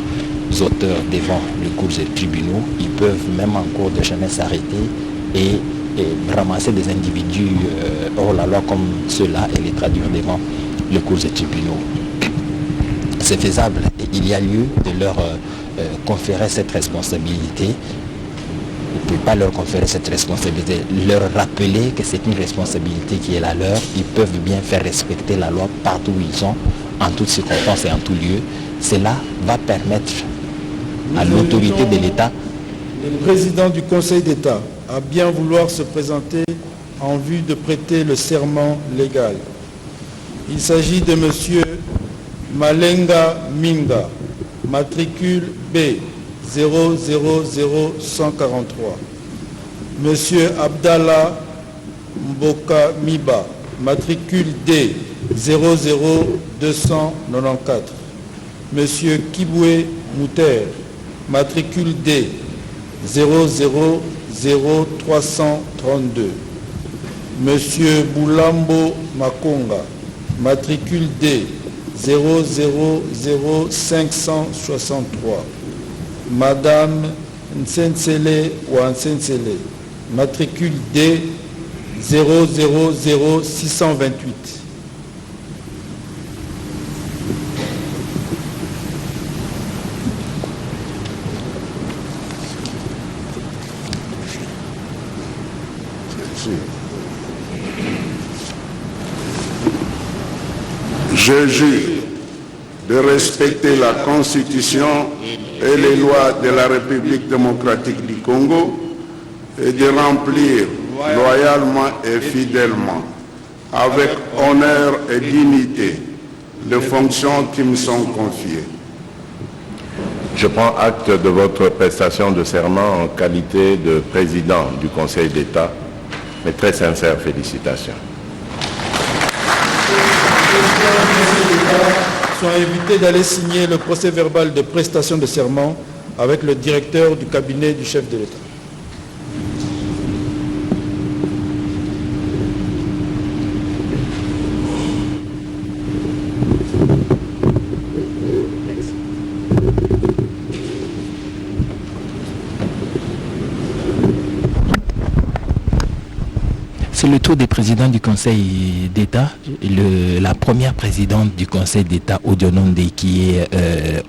auteurs devant les cours et tribunaux, ils peuvent même en cours de chemin s'arrêter et ramasser des individus hors la loi comme ceux-là et les traduire devant les cours et tribunaux. C'est faisable et il y a lieu de leur conférer cette responsabilité. Vous ne pouvez pas leur conférer cette responsabilité, leur rappeler que c'est une responsabilité qui est la leur. Ils peuvent bien faire respecter la loi partout où ils sont, en toutes circonstances et en tout lieu. Cela va permettre à l'autorité de l'État. Le président du Conseil d'État a bien vouloir se présenter en vue de prêter le serment légal. Il s'agit de M. Malenga Minga, matricule B 000143. M. Abdallah Mboka Miba, matricule D 00294. M. Kibwe Mouter, matricule D 000332. M. Boulambo Makonga, matricule D 000563. Madame Nsensele Wansensele, matricule D 000628. Je jure de respecter la Constitution et les lois de la République démocratique du Congo et de remplir loyalement et fidèlement, avec honneur et dignité, les fonctions qui me sont confiées. Je prends acte de votre prestation de serment en qualité de président du Conseil d'État. Mes très sincères félicitations. Sont invités d'aller signer le procès verbal de prestation de serment avec le directeur du cabinet du chef de l'État. C'est le tour des présidents du Conseil d'État. La première présidente du Conseil d'État, Odiononde, qui est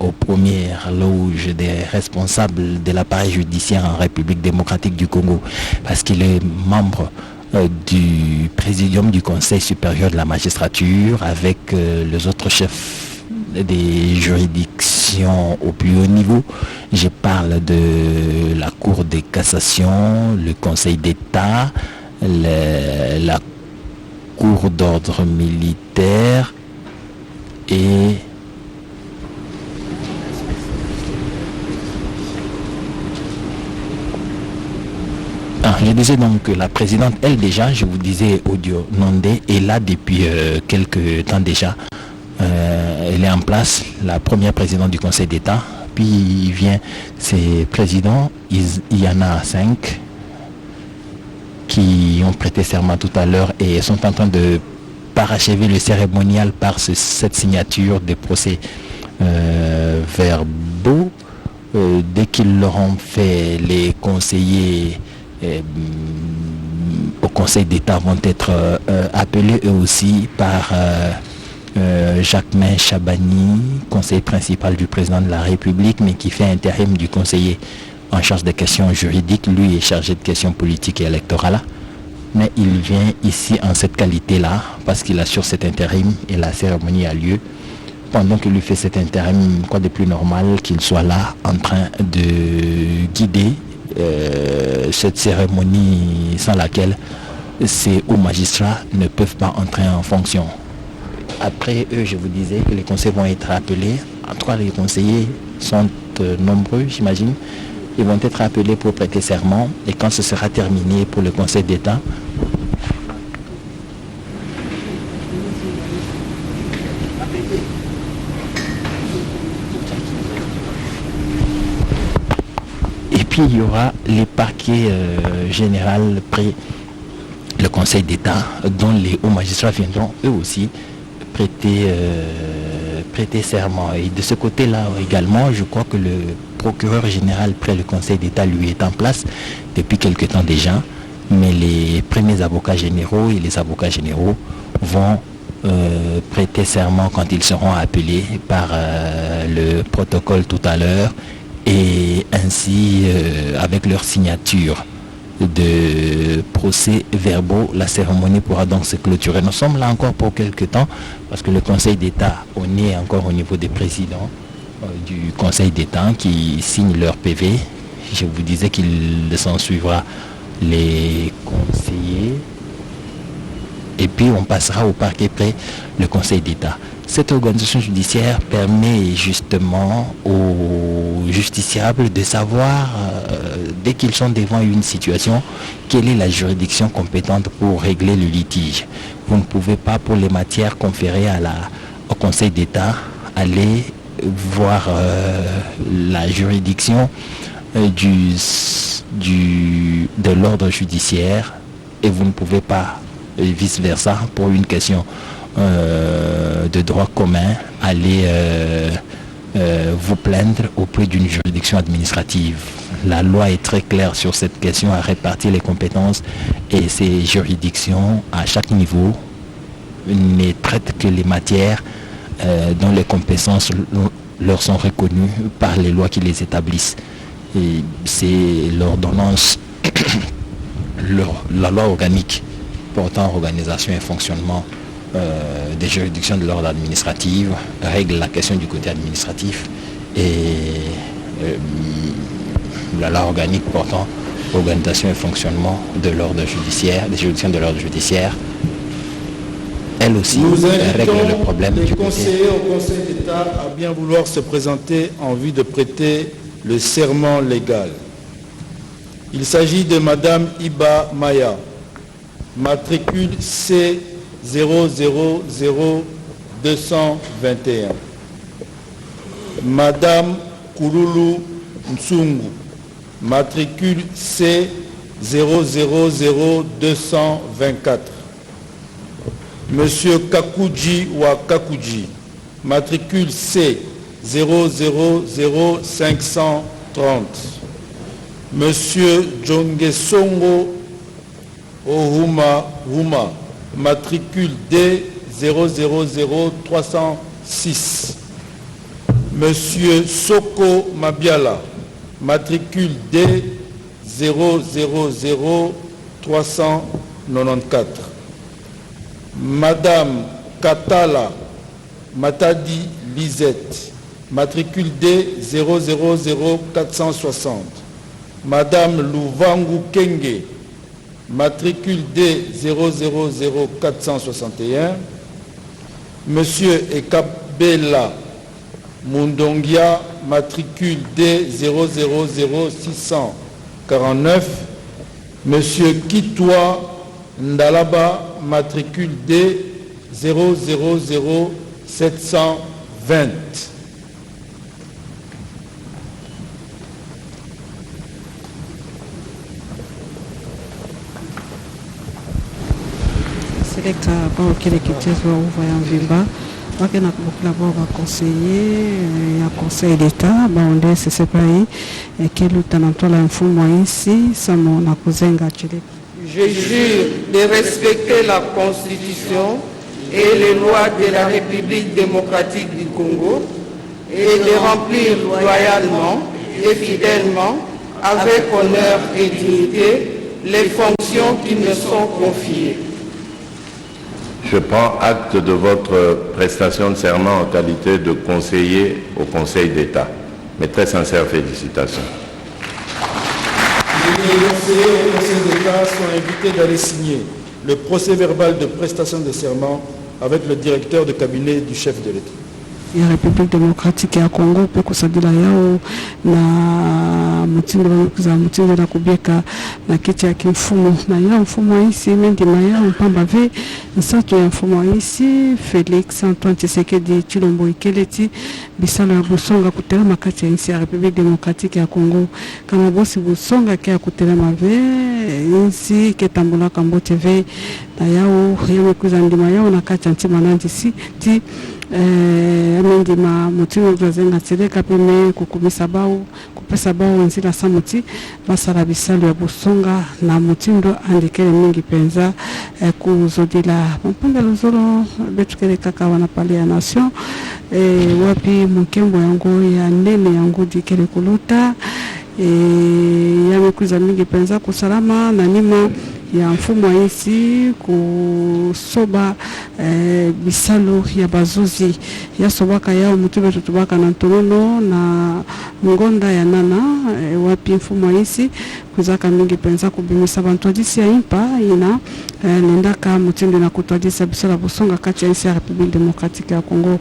aux premières loges des responsables de l'appareil judiciaire en République démocratique du Congo, parce qu'il est membre du présidium du Conseil supérieur de la magistrature, avec les autres chefs des juridictions au plus haut niveau. Je parle de la Cour de cassation, le Conseil d'État, la Cour d'ordre militaire et je disais donc que la présidente, elle déjà, je vous disais, Odiononde, est là depuis quelques temps déjà. Elle est en place, la première présidente du Conseil d'État. Puis il vient, ces présidents, il y en a 5 qui ont prêté serment tout à l'heure et sont en train de parachever le cérémonial par cette signature des procès verbaux. Dès qu'ils l'auront fait, les conseillers au Conseil d'État vont être appelés eux aussi par Jacquemain Chabani, conseiller principal du président de la République, mais qui fait intérim du conseiller en charge des questions juridiques. Lui est chargé de questions politiques et électorales. Mais il vient ici en cette qualité-là parce qu'il assure cet intérim et la cérémonie a lieu. Pendant qu'il lui fait cet intérim, quoi de plus normal qu'il soit là en train de guider cette cérémonie sans laquelle ces hauts magistrats ne peuvent pas entrer en fonction. Après eux, je vous disais que les conseillers vont être appelés. En tout cas, les conseillers sont nombreux, j'imagine. Ils vont être appelés pour prêter serment. Et quand ce sera terminé pour le Conseil d'État, et puis il y aura les parquets généraux près le Conseil d'État, dont les hauts magistrats viendront eux aussi prêter serment. Et de ce côté-là également, je crois que le procureur général près le Conseil d'État lui est en place depuis quelque temps déjà, mais les premiers avocats généraux et les avocats généraux vont prêter serment quand ils seront appelés par le protocole tout à l'heure, et ainsi avec leur signature de procès verbaux, la cérémonie pourra donc se clôturer. Nous sommes là encore pour quelques temps parce que le Conseil d'État, on est encore au niveau des présidents du Conseil d'État qui signent leur PV. Je vous disais qu'il s'en suivra les conseillers et puis on passera au parquet près le Conseil d'État. Cette organisation judiciaire permet justement aux justiciables de savoir, dès qu'ils sont devant une situation, quelle est la juridiction compétente pour régler le litige. Vous ne pouvez pas, pour les matières conférées au Conseil d'État, aller voir la juridiction de l'ordre judiciaire, et vous ne pouvez pas, vice-versa, pour une question de droit commun, aller vous plaindre auprès d'une juridiction administrative. La loi est très claire sur cette question, à répartir les compétences, et ces juridictions à chaque niveau ne traitent que les matières dont les compétences leur sont reconnues par les lois qui les établissent. Et c'est l'ordonnance, la loi organique portant organisation et fonctionnement des juridictions de l'ordre administratif règle la question du côté administratif, et la loi organique portant organisation et fonctionnement de l'ordre judiciaire, des juridictions de l'ordre judiciaire, elle aussi règle le problème du côté. Les conseillers au Conseil d'État à bien vouloir se présenter en vue de prêter le serment légal. Il s'agit de Madame Iba Maya, matricule C 000221. Madame Kouloulou Nsungu, matricule C 000224. Monsieur Kakuji Wakakuji, matricule C 000530. Monsieur Jongesongo Ohuma Huma, matricule D 000306. Monsieur Soko Mabiala, matricule D 000394. Madame Katala Matadi Lisette, matricule D 000460. Madame Louvangu Kenge, matricule D 000461. Monsieur Ekabela Mundongia, matricule D 000649. Monsieur Kitwa Ndalaba, matricule D 000720. Seleka bao kile kitezo uva ya mvimba wake na kubukila bao conseiller ya conseil d'etat baonde CCPI kelu tanantola mfumo ici samo na kuzenga chile. Je jure de respecter la Constitution et les lois de la République démocratique du Congo et de remplir loyalement et fidèlement, avec honneur et dignité, les fonctions qui me sont confiées. Je prends acte de votre prestation de serment en qualité de conseiller au Conseil d'État. Mes très sincères félicitations. Les conseillers au Conseil d'État sont invités d'aller signer le procès verbal de prestation de serment avec le directeur de cabinet du chef de l'État. Ya République démocratique ya Congo pe kusadila yao na mutindo na kubieka na kiti ya kimfumo na ya mfumo isi mendi maya mpamba ve nsato ya mfumo isi Félix Antoine Tshisekedi Tshilombo Ikeleti bisalo ya busonga kutelema kati ya insi ya République démocratique ya Congo kama bosi busonga kia kutelema ve insi ketambula kambo TV na yao yamekuza ndima yao na kati ya ntima nanji si ti amendima mutino zazenga tseleka peme kukumisa bao kupesa bao nzila samuti basala bisalo ya busonga na mutindo andikele mingi penza kuzodila mpanga luzolo betukele kaka wana pale ya nation wapi mkembo yango ya nene yango dikele kulota yamekuza mingi penza kusalama na nima ya mfumo isi kusoba bisalo ya bazuzi ya sobaka yao mutube tutubaka na ntonono na ngonda ya nana wapi mfumo isi kuzaka mingi penza kubimisa bantu adisi ya impa ina nendaka mutindo na kutwadisa bisala busonga kati ya isi ya République démocratique ya Congo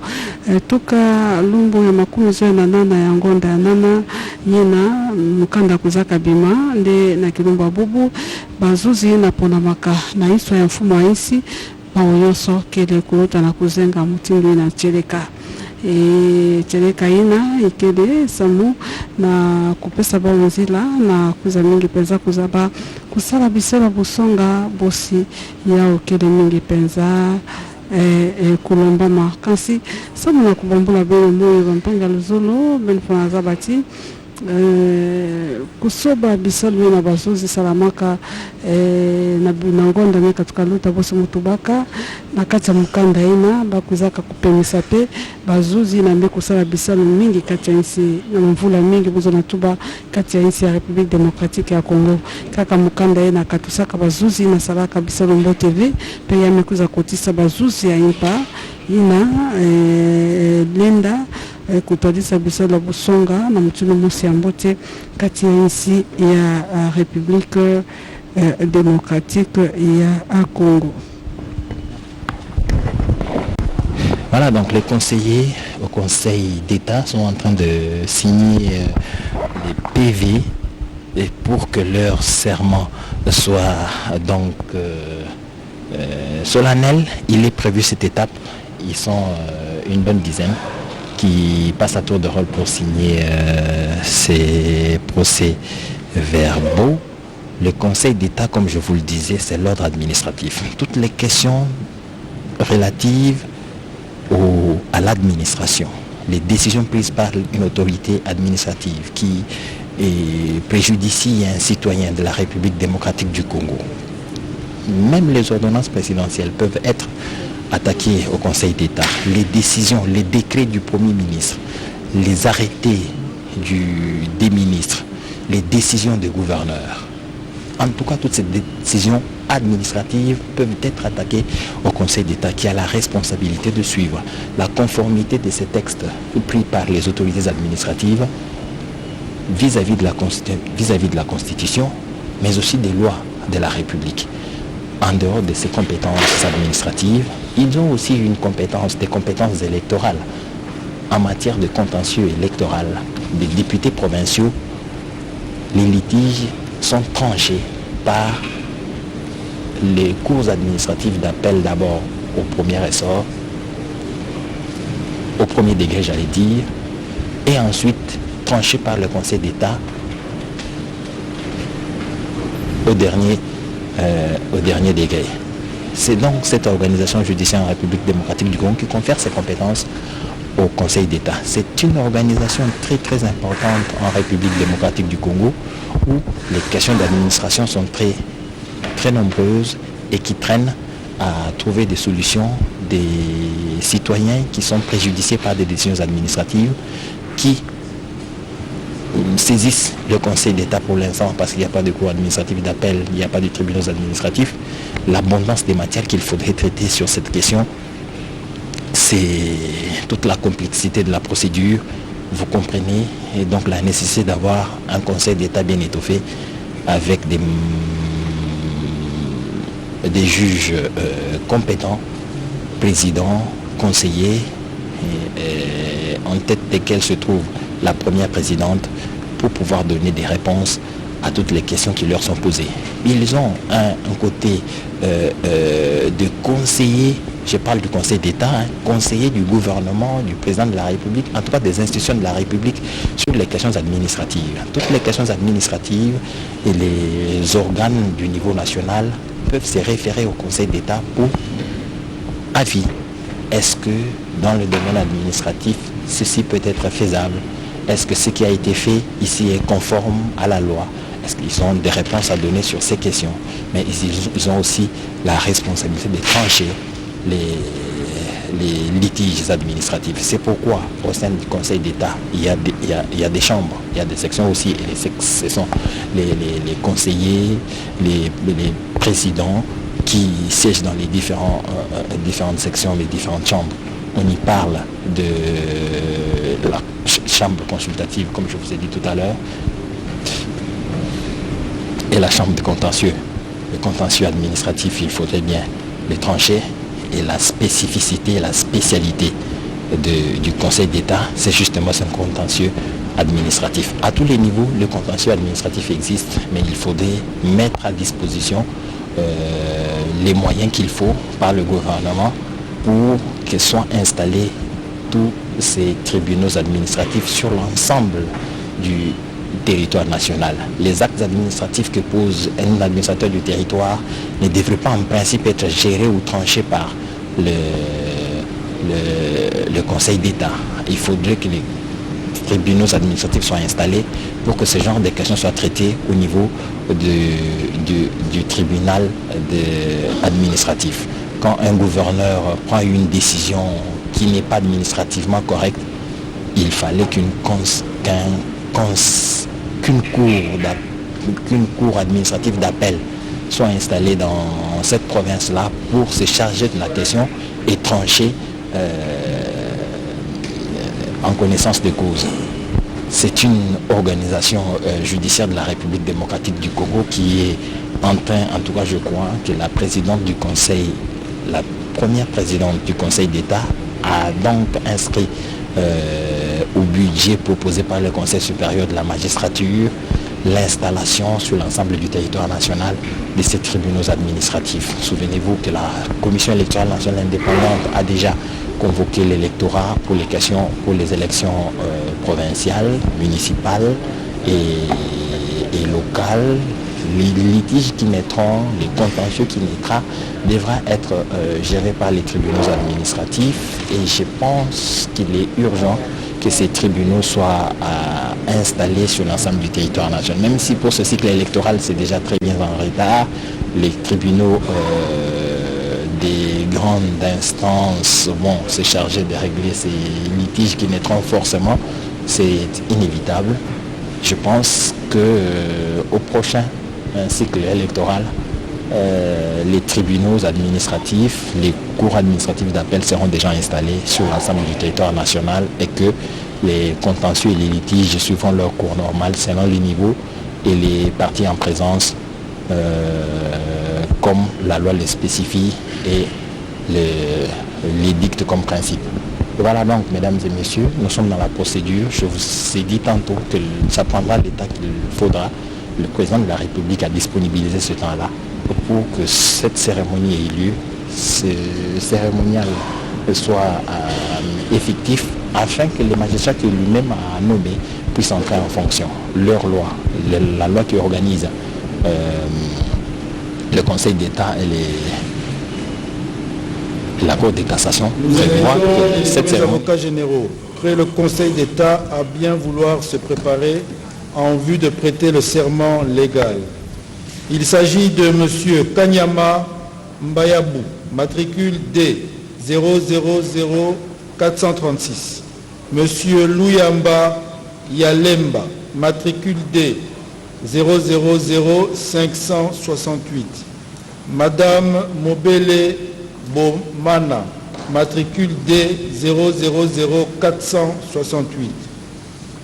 toka lumbu ya makumi zoe na nana ya ngonda ya nana yina mukanda kuzaka bima nde na kilumba bubu bazuzi na pona maka na iso ya mfumo wa isi baoyoso kele kulota na kuzenga mutindo ina cheleka cheleka ina ikele samu na kupesa baonzila na kuza mingi penza kuzaba kusala bisela busonga bosi yao kele mingi penza kulomba makansi samu na kubambula bele moyo bampanga luzolo benfona zabati kusoba bisalo na bazuzi salamaka na ngonda meka tukaluta bosi mutubaka na kati ya mukanda ina bakuzaka kupemisa pe bazuzi na mbe kusala bisalo mingi kati ya nsi na mvula mingi buzo na tuba kati ya nsi ya République démocratique ya Congo kaka mukanda ina katusaka bazuzi na salaka bisalo mbo TV pe ya mekuza kotisa bazuzi ya impa ina lenda kutwadisa bisala busonga na mtuno musi ambote kati ya nsi ya République démocratique ya Congo. Voilà, donc les conseillers au Conseil d'État sont en train de signer les PV et pour que leur serment soit donc solennel. Il est prévu cette étape. Ils sont une bonne dizaine qui passent à tour de rôle pour signer ces procès-verbaux. Le Conseil d'État, comme je vous le disais, c'est l'ordre administratif. Toutes les questions relatives à l'administration, les décisions prises par une autorité administrative qui préjudicie un citoyen de la République démocratique du Congo, même les ordonnances présidentielles peuvent être attaquées au Conseil d'État. Les décisions, les décrets du Premier ministre, les arrêtés des ministres, les décisions des gouverneurs. En tout cas, toutes ces décisions administratives peuvent être attaquées au Conseil d'État qui a la responsabilité de suivre la conformité de ces textes pris par les autorités administratives vis-à-vis de la Constitution, mais aussi des lois de la République. En dehors de ces compétences administratives, ils ont aussi des compétences électorales. En matière de contentieux électoral des députés provinciaux, les litiges sont tranchés par les cours administratives d'appel d'abord au premier ressort, au premier degré j'allais dire, et ensuite tranchés par le Conseil d'État au dernier degré. C'est donc cette organisation judiciaire en République démocratique du Congo qui confère ses compétences au Conseil d'État. C'est une organisation très très importante en République démocratique du Congo où les questions d'administration sont très très nombreuses et qui traînent à trouver des solutions des citoyens qui sont préjudiciés par des décisions administratives qui saisissent le Conseil d'État pour l'instant parce qu'il n'y a pas de cour administratif d'appel, il n'y a pas de tribunaux administratifs. L'abondance des matières qu'il faudrait traiter sur cette question, c'est toute la complexité de la procédure, vous comprenez, et donc la nécessité d'avoir un Conseil d'État bien étoffé avec des juges compétents, présidents, conseillers, en tête desquels se trouve la première présidente pour pouvoir donner des réponses à toutes les questions qui leur sont posées. Ils ont un côté de conseiller, je parle du Conseil d'État, conseiller du gouvernement, du président de la République, en tout cas des institutions de la République sur les questions administratives. Toutes les questions administratives et les organes du niveau national peuvent se référer au Conseil d'État pour avis. Est-ce que dans le domaine administratif, ceci peut être faisable? Est-ce que ce qui a été fait ici est conforme à la loi? Est-ce qu'ils ont des réponses à donner sur ces questions? Mais ils ont aussi la responsabilité de trancher les litiges administratifs. C'est pourquoi au sein du Conseil d'État, il y a des chambres, il y a des sections aussi, et ce sont les conseillers, les présidents qui siègent dans les différentes sections, les différentes chambres. On y parle de la chambre consultative, comme je vous ai dit tout à l'heure, et la chambre de contentieux. Le contentieux administratif, il faudrait bien les trancher, et la spécificité, la spécialité du Conseil d'État, c'est justement ce contentieux administratif. À tous les niveaux, le contentieux administratif existe, mais il faudrait mettre à disposition les moyens qu'il faut par le gouvernement pour que soient installés tous ces tribunaux administratifs sur l'ensemble du territoire national. Les actes administratifs que pose un administrateur du territoire ne devraient pas en principe être gérés ou tranchés par le Conseil d'État. Il faudrait que les tribunaux administratifs soient installés pour que ce genre de questions soient traitées au niveau du tribunal administratif. Quand un gouverneur prend une décision qui n'est pas administrativement correcte, il fallait qu'une cour administrative d'appel soit installée dans cette province-là pour se charger de la question et trancher en connaissance de cause. C'est une organisation judiciaire de la République démocratique du Congo qui est en train, en tout cas je crois, que la présidente du Conseil, la première présidente du Conseil d'État a donc inscrit au budget proposé par le Conseil supérieur de la magistrature l'installation sur l'ensemble du territoire national de ces tribunaux administratifs. Souvenez-vous que la Commission électorale nationale indépendante a déjà convoqué l'électorat pour les élections provinciales, municipales et locales. Les litiges qui naîtront, les contentieux qui naîtront devra être gérés par les tribunaux administratifs, et je pense qu'il est urgent que ces tribunaux soient installés sur l'ensemble du territoire national. Même si pour ce cycle électoral c'est déjà très bien en retard, les tribunaux des grandes instances vont se charger de régler ces litiges qui naîtront forcément, c'est inévitable. Je pense qu'au prochain cycle électoral, les tribunaux administratifs, les cours administratifs d'appel seront déjà installés sur l'ensemble du territoire national et que les contentieux et les litiges suivront leur cours normal selon les niveaux et les parties en présence comme la loi les spécifie et les dicte comme principe. Voilà donc, mesdames et messieurs, nous sommes dans la procédure. Je vous ai dit tantôt que ça prendra l'état qu'il faudra. Le président de la République a disponibilisé ce temps-là pour que cette cérémonie ait lieu, ce cérémonial soit effectif, afin que les magistrats que lui-même a nommés puissent entrer en fonction. Leur loi, la loi qui organise le Conseil d'État et la Cour de cassation prévoit que cette les cérémonie... avocats généraux, près le Conseil d'État à bien vouloir se préparer en vue de prêter le serment légal. Il s'agit de M. Kanyama Mbayabou, matricule D 000436. M. Luyamba Yalemba, matricule D 000568. Madame Mobele Bomana, matricule D 000468.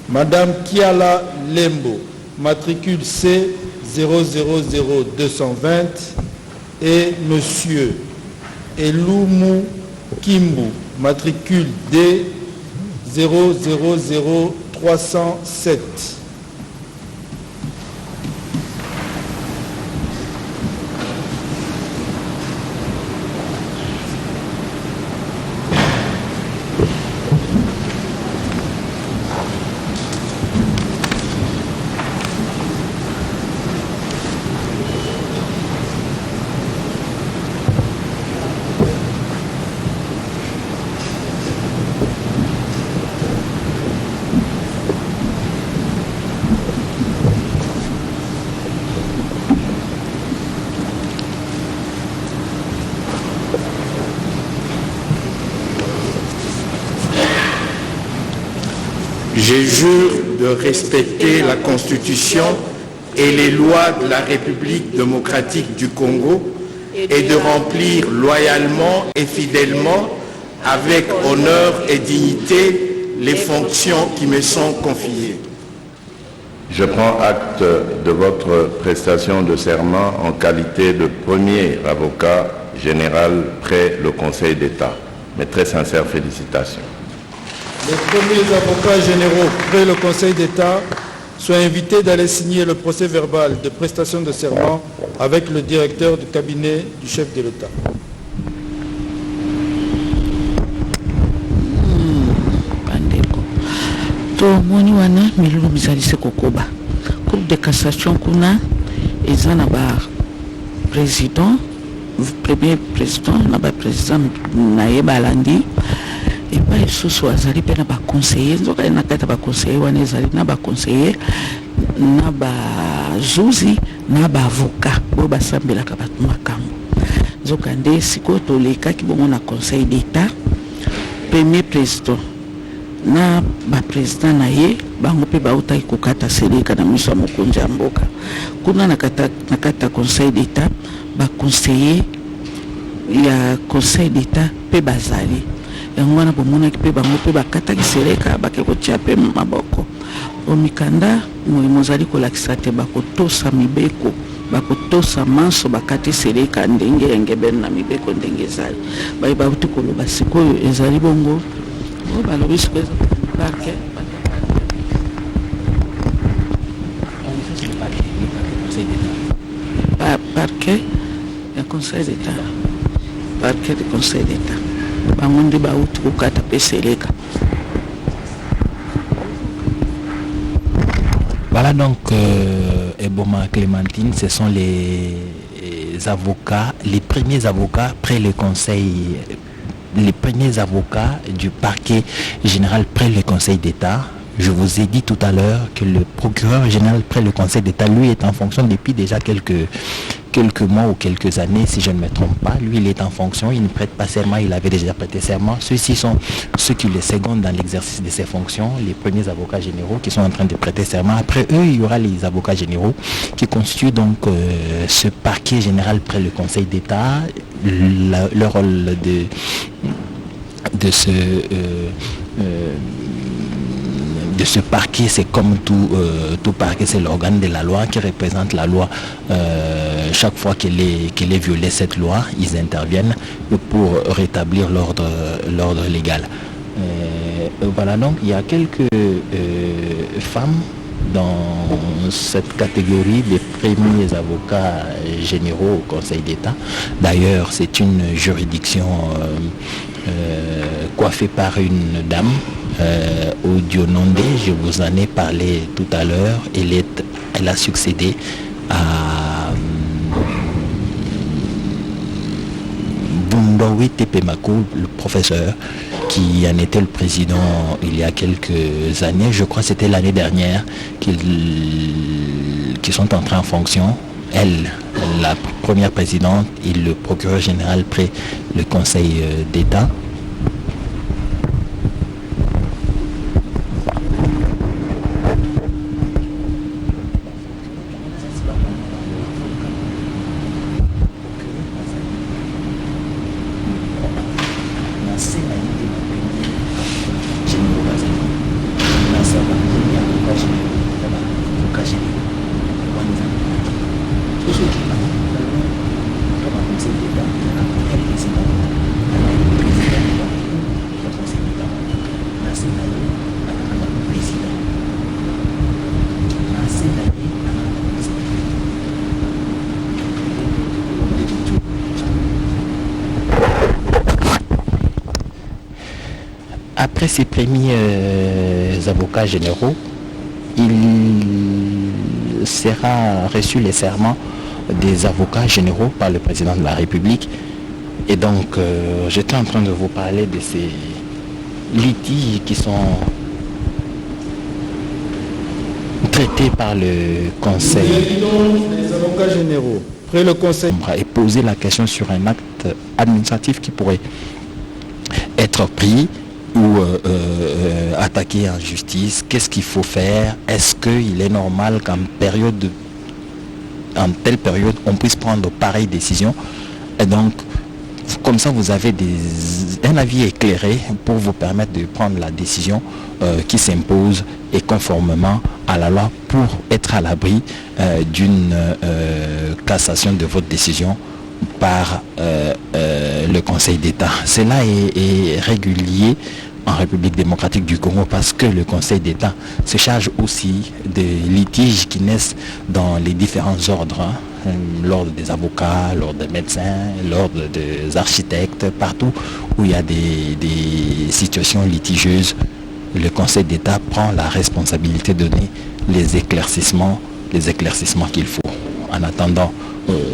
Madame Kiala Lembo, matricule C 000220 et Monsieur Elumu Kimbu, matricule D 000307. Je jure de respecter la Constitution et les lois de la République démocratique du Congo et de remplir loyalement et fidèlement, avec honneur et dignité, les fonctions qui me sont confiées. Je prends acte de votre prestation de serment en qualité de premier avocat général près le Conseil d'État. Mes très sincères félicitations. Les premiers avocats généraux près le Conseil d'État sont invités d'aller signer le procès verbal de prestation de serment avec le directeur du cabinet du chef de l'État. Tomoni wana milulu mizalisi kokoba Cour de cassation kuna ezana ba président premier président na ba président na yebalandi et pas lisusu azali pe na ba conseiller nzoka na kata ba conseiller wana ezali na ba conseiller na ba zuzi na ba avocat bo basambelaka bato makambo nzoka nde sikoyo tolekaki bongo na Conseil d'État premier président na ba président na ye bango pe bautaki kokata seleka na miso ya mokonzi ya mboka kuna na kata Conseil d'État ba conseiller ya Conseil d'État pe bazali yango wana bomonaki pe bango pe bakataki seleka bake kotia pe maboko omikanda mozali kolakisa te bakotosa mibeko bakotosa manso bakati seleka ndenge yengebeni na mibeko ndenge ezali baye bauti koloba sikoyo ezali bongo balobi sikoyo parke parquet ya Conseil d'État parquet du Conseil d'État bango nde bauti kokata pe seleka. Voilà donc Eboma Clémentine, ce sont les avocats, les premiers avocats près le Conseil, les premiers avocats du parquet général près le Conseil d'État. Je vous ai dit tout à l'heure que le procureur général près le Conseil d'État, lui, est en fonction depuis déjà quelques quelques mois ou quelques années, si je ne me trompe pas. Lui, il est en fonction, il ne prête pas serment, il avait déjà prêté serment. Ceux-ci sont ceux qui le secondent dans l'exercice de ses fonctions, les premiers avocats généraux qui sont en train de prêter serment. Après eux, il y aura les avocats généraux qui constituent donc ce parquet général près le Conseil d'État. Le rôle de ce parquet, c'est comme tout parquet, c'est l'organe de la loi qui représente la loi. Chaque fois qu'elle est violée, cette loi, ils interviennent pour rétablir l'ordre légal. Voilà, donc il y a quelques femmes dans cette catégorie des premiers avocats généraux au Conseil d'État. D'ailleurs, c'est une juridiction coiffée par une dame, Odiononde, je vous en ai parlé tout à l'heure. Elle a succédé à Bumbawi Tepemako, le professeur, qui en était le président il y a quelques années. Je crois que c'était l'année dernière qu'ils sont entrés en fonction. Elle, la première présidente, et le procureur général près le Conseil d'État. Après ces premiers avocats généraux, il sera reçu les serments des avocats généraux par le président de la République. Et donc, j'étais en train de vous parler de ces litiges qui sont traités par le Conseil. Les avocats généraux, près le Conseil. Et poser la question sur un acte administratif qui pourrait être pris ou attaquer en justice. Qu'est-ce qu'il faut faire? Est-ce qu'il est normal qu'en telle période, on puisse prendre pareille décision? Et donc, comme ça, vous avez un avis éclairé pour vous permettre de prendre la décision qui s'impose et conformément à la loi pour être à l'abri d'une cassation de votre décision par le Conseil d'État. Cela est régulier en République démocratique du Congo parce que le Conseil d'État se charge aussi des litiges qui naissent dans les différents ordres, l'ordre des avocats, l'ordre des médecins, l'ordre des architectes, partout où il y a des situations litigieuses. Le Conseil d'État prend la responsabilité de donner les éclaircissements qu'il faut. En attendant,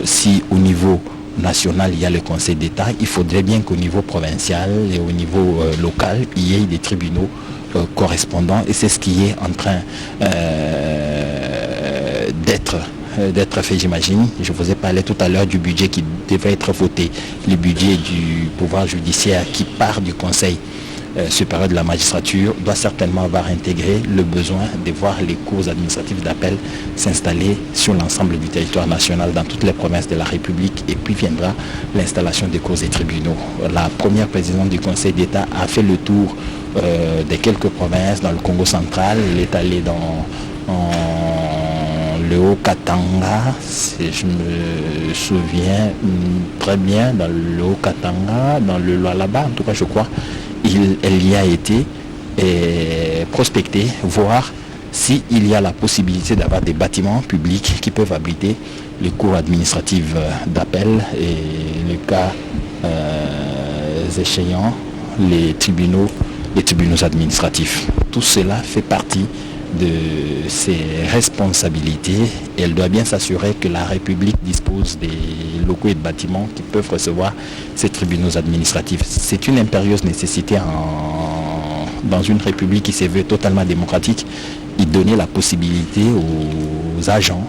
si au niveau national, il y a le Conseil d'État, il faudrait bien qu'au niveau provincial et au niveau local, il y ait des tribunaux correspondants. Et c'est ce qui est en train d'être fait, j'imagine. Je vous ai parlé tout à l'heure du budget qui devait être voté, le budget du pouvoir judiciaire qui part du Conseil supérieur de la magistrature doit certainement avoir intégré le besoin de voir les cours administratives d'appel s'installer sur l'ensemble du territoire national dans toutes les provinces de la République, et puis viendra l'installation des cours et tribunaux. La première présidente du Conseil d'État a fait le tour de quelques provinces dans le Congo central. Elle est allée dans le Haut-Katanga, si je me souviens très bien, dans le Haut-Katanga, dans le Lualaba, en tout cas je crois. Elle y a été prospectée, voir s'il y a la possibilité d'avoir des bâtiments publics qui peuvent abriter les cours administratifs d'appel et le cas échéant, les tribunaux administratifs. Tout cela fait partie de ses responsabilités et elle doit bien s'assurer que la République dispose des locaux et de bâtiments qui peuvent recevoir ces tribunaux administratifs. C'est une impérieuse nécessité dans une République qui se veut totalement démocratique, y donner la possibilité aux agents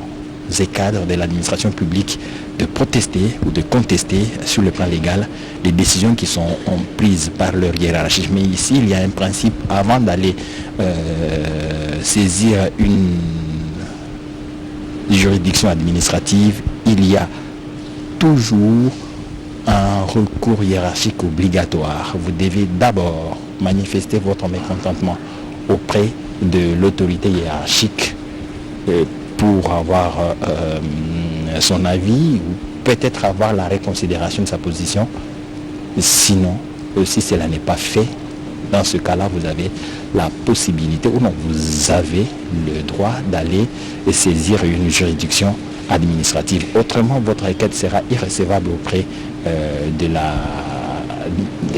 et cadres de l'administration publique de protester ou de contester sur le plan légal les décisions qui sont prises par leur hiérarchie. Mais ici, il y a un principe, avant d'aller saisir une juridiction administrative, il y a toujours un recours hiérarchique obligatoire. Vous devez d'abord manifester votre mécontentement auprès de l'autorité hiérarchique pour avoir son avis ou peut-être avoir la reconsidération de sa position. Sinon, si cela n'est pas fait, dans ce cas-là, vous avez la possibilité, ou non, vous avez le droit d'aller saisir une juridiction administrative. Autrement, votre requête sera irrecevable auprès de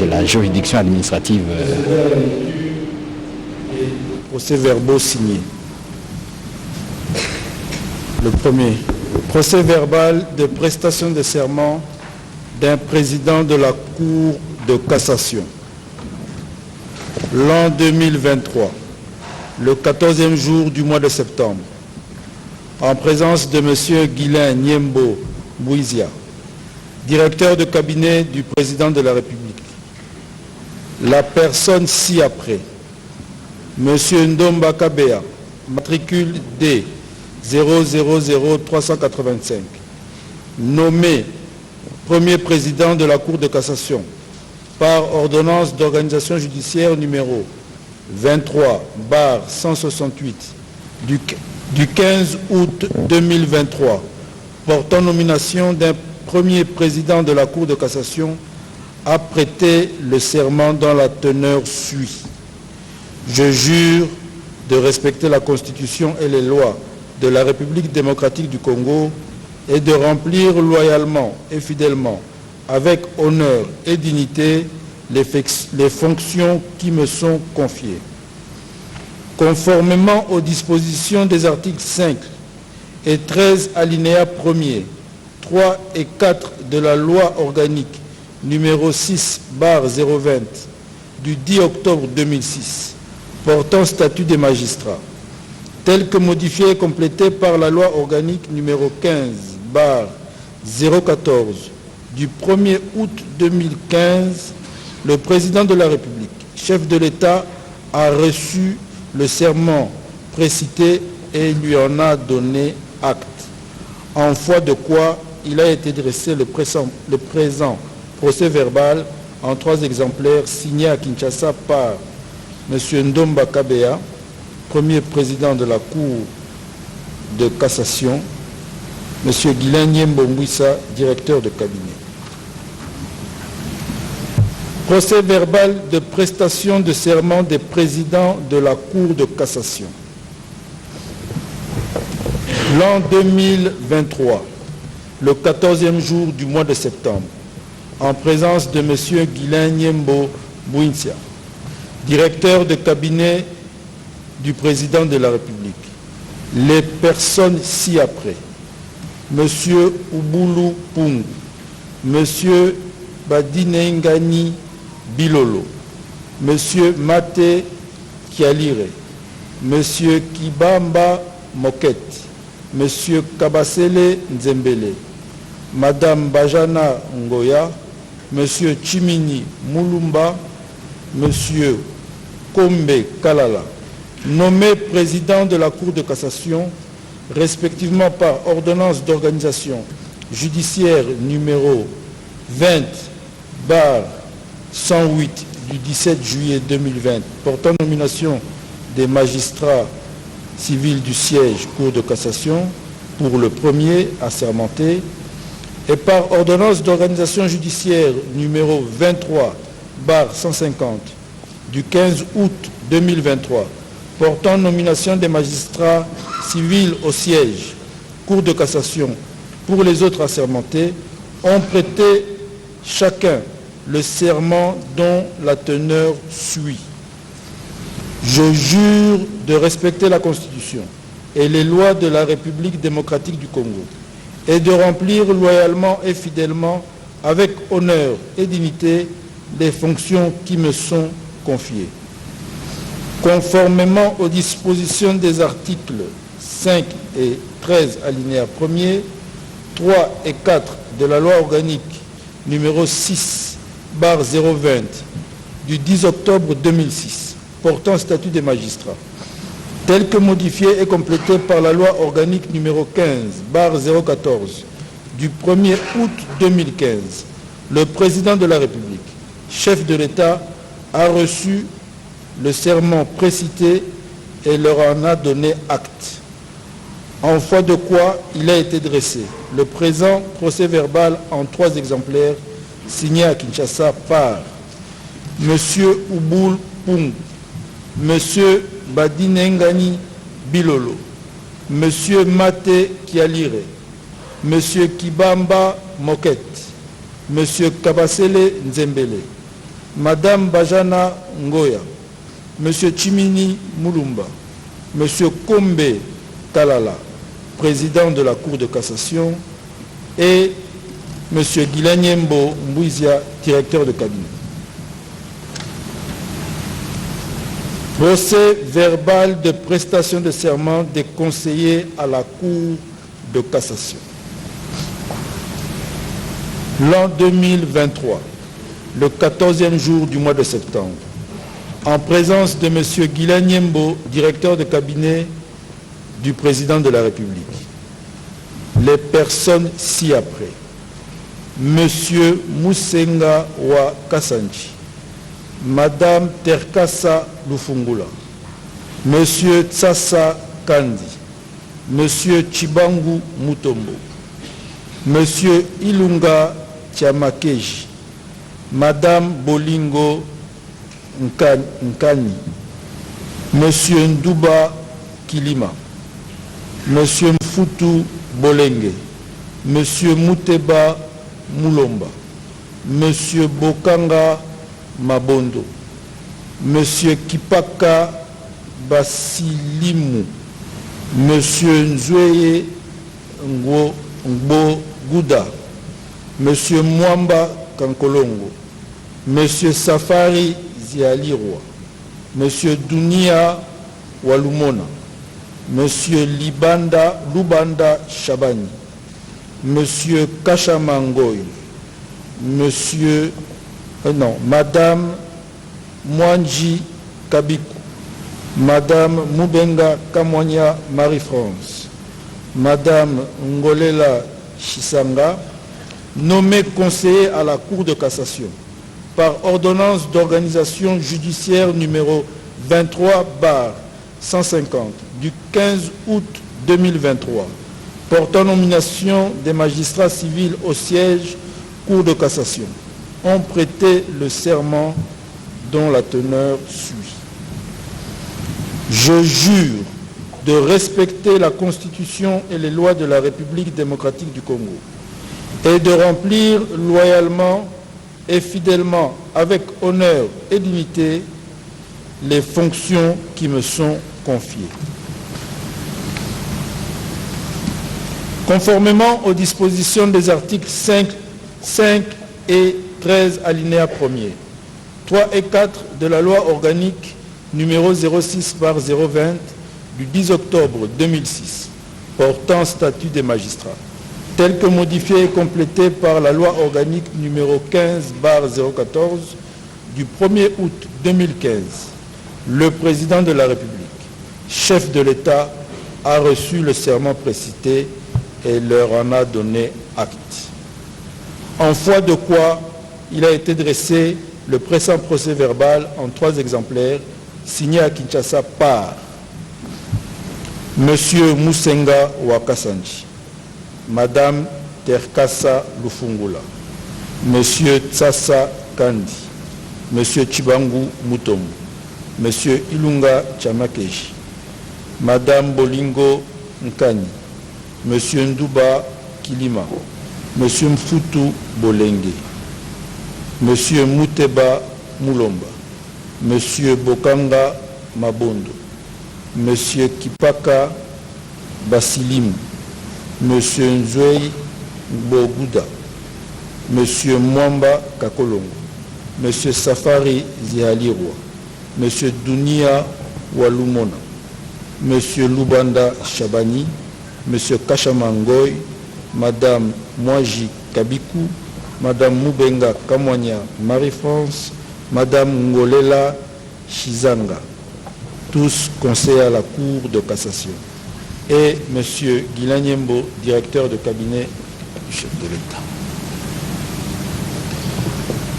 la juridiction administrative. Procès-verbaux signés. Le premier, procès verbal de prestation de serment d'un président de la Cour de cassation. L'an 2023, le 14e jour du mois de septembre, en présence de M. Guilain Nyembo Bouizia, directeur de cabinet du président de la République. La personne ci-après, M. Ndomba Kabea, matricule D 000385, nommé premier président de la Cour de cassation par ordonnance d'organisation judiciaire numéro 23/168 du 15 août 2023, portant nomination d'un premier président de la Cour de cassation, a prêté le serment dont la teneur suit. Je jure de respecter la Constitution et les lois de la République démocratique du Congo et de remplir loyalement et fidèlement, avec honneur et dignité, les fonctions qui me sont confiées. Conformément aux dispositions des articles 5 et 13 alinéas 1er, 3 et 4 de la loi organique numéro 6/020 du 10 octobre 2006 portant statut des magistrats, tel que modifié et complété par la loi organique numéro 15/014 du 1er août 2015, le président de la République, chef de l'État, a reçu le serment précité et lui en a donné acte, en foi de quoi il a été dressé le présent procès verbal en 3 exemplaires signés à Kinshasa par M. Ndomba Kabea, premier président de la Cour de cassation, M. Guilain Nyembo Bouizia, directeur de cabinet. Procès verbal de prestation de serment des présidents de la Cour de cassation. L'an 2023, le 14e jour du mois de septembre, en présence de M. Guilain Nyembo Bouizia, directeur de cabinet du président de la République. Les personnes ci-après: M. Ubulu Pungu, M. Badinengani Bilolo, M. Mate Kialire, M. Kibamba Moket, M. Kabasele Nzembele, Mme Bajana Ngoya, M. Chimini Mulumba, M. Kombe Kalala, nommé président de la Cour de cassation, respectivement par ordonnance d'organisation judiciaire numéro 20/108 du 17 juillet 2020, portant nomination des magistrats civils du siège Cour de cassation pour le premier assermenté, et par ordonnance d'organisation judiciaire numéro 23/150 du 15 août 2023, portant nomination des magistrats civils au siège Cour de cassation pour les autres assermentés, ont prêté chacun le serment dont la teneur suit. Je jure de respecter la Constitution et les lois de la République démocratique du Congo et de remplir loyalement et fidèlement, avec honneur et dignité, les fonctions qui me sont confiées. Conformément aux dispositions des articles 5 et 13 alinéa 1er, 3 et 4 de la loi organique numéro 6/020 du 10 octobre 2006 portant statut des magistrats, tel que modifié et complété par la loi organique numéro 15/014 du 1er août 2015, le président de la République, chef de l'État, a reçu le serment précité et leur en a donné acte. En foi de quoi il a été dressé le présent procès-verbal en 3 exemplaires signé à Kinshasa par M. Ouboul Pung, M. Badinengani Bilolo, M. Mate Kialire, M. Kibamba Moket, M. Kabasele Nzembele, Madame Bajana Ngoya, M. Chimini Moulumba, M. Kombe Kalala, président de la Cour de cassation, et M. Guilanyembo Mbouizia, directeur de cabinet. Procès verbal de prestation de serment des conseillers à la Cour de cassation. L'an 2023, le 14e jour du mois de septembre, en présence de M. Guilanyembo, directeur de cabinet du président de la République. Les personnes ci-après. M. Musenga wa Kasanji, Madame Terkasa Lufungula, M. Tsassa Kandi, M. Chibangu Mutombo, M. Ilunga Tiamakeji, Madame Bolingo Nkani, M. Ndouba Kilima, M. Mfutu Bolenge, M. Muteba Mulomba, M. Bokanga Mabondo, M. Kipaka Basilimu, M. Nzweye Ngbo Gouda, M. Mwamba Kankolongo, M. Safari Zialirwa, M. Dunia Walumona, M. Lubanda Chabani, M. Kachamangoy, Madame Mwanji Kabiku, Madame Moubenga Kamwanya Marie-France, Madame Ngolela Chisanga, nommée conseiller à la Cour de cassation par ordonnance d'organisation judiciaire numéro 23/150 du 15 août 2023, portant nomination des magistrats civils au siège Cour de cassation, ont prêté le serment dont la teneur suit. Je jure de respecter la Constitution et les lois de la République démocratique du Congo et de remplir loyalement et fidèlement, avec honneur et dignité, les fonctions qui me sont confiées. Conformément aux dispositions des articles 5 et 13 alinéa 1er, 3 et 4 de la loi organique numéro 06/020 du 10 octobre 2006 portant statut des magistrats, tel que modifié et complété par la loi organique numéro 15/014 du 1er août 2015, le président de la République, chef de l'État, a reçu le serment précité et leur en a donné acte. En foi de quoi il a été dressé le présent procès verbal en 3 exemplaires signé à Kinshasa par M. Musenga Wakasanji, Madame Terkasa Lufungula, M. Tsassa Kandi, M. Chibangu Mutombo, M. Ilunga Tiamakeji, Madame Bolingo Nkani, M. Ndouba Kilima, M. Mfutu Bolenge, M. Muteba Mulomba, M. Bokanga Mabondo, M. Kipaka Basilimu, M. Nzwei Boguda, M. Mwamba Kakolongo, M. Safari Zihalirwa, M. Dunia Walumona, M. Lubanda Chabani, M. Kachamangoy, Mme Mwaji Kabikou, Mme Moubenga Kamwanya Marie-France, Mme Ngolela Chizanga, tous conseillers à la Cour de cassation, et M. Guilanyembo, directeur de cabinet du chef de l'État.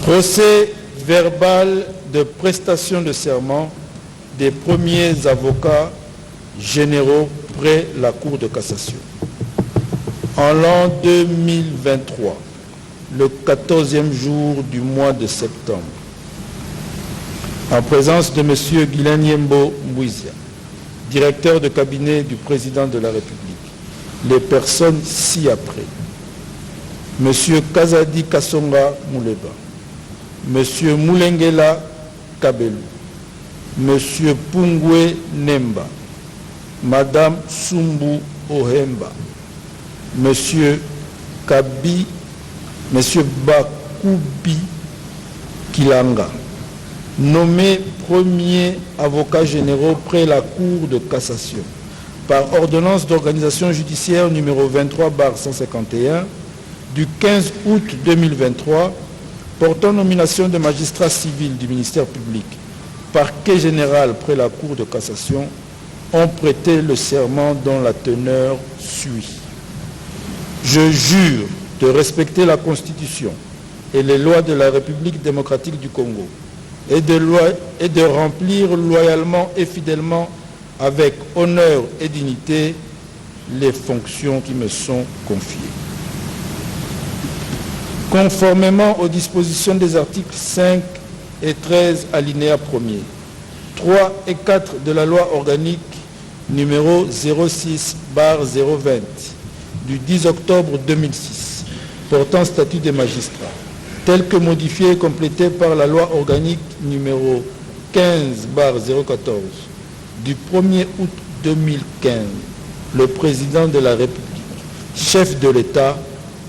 Procès verbal de prestation de serment des premiers avocats généraux près la Cour de cassation. En l'an 2023, le 14e jour du mois de septembre, en présence de M. Guilanyembo Mbouizia, directeur de cabinet du président de la République, les personnes ci-après: M. Kazadi Kasonga Mouleba, M. Moulengela Kabelou, M. Pungwe Nemba, Mme Sumbu Ohemba, M. Kabi, M. Bakubi Kilanga, nommés premiers avocats généraux près la Cour de cassation, par ordonnance d'organisation judiciaire numéro 23/151 du 15 août 2023, portant nomination de magistrats civils du ministère public, parquet général près la Cour de cassation, ont prêté le serment dont la teneur suit. Je jure de respecter la Constitution et les lois de la République démocratique du Congo et de remplir loyalement et fidèlement, avec honneur et dignité, les fonctions qui me sont confiées. Conformément aux dispositions des articles 5 et 13 alinéa 1er, 3 et 4 de la loi organique numéro 06/020 du 10 octobre 2006 portant statut des magistrats, tel que modifié et complété par la loi organique numéro 15/014 du 1er août 2015, le président de la République, chef de l'État,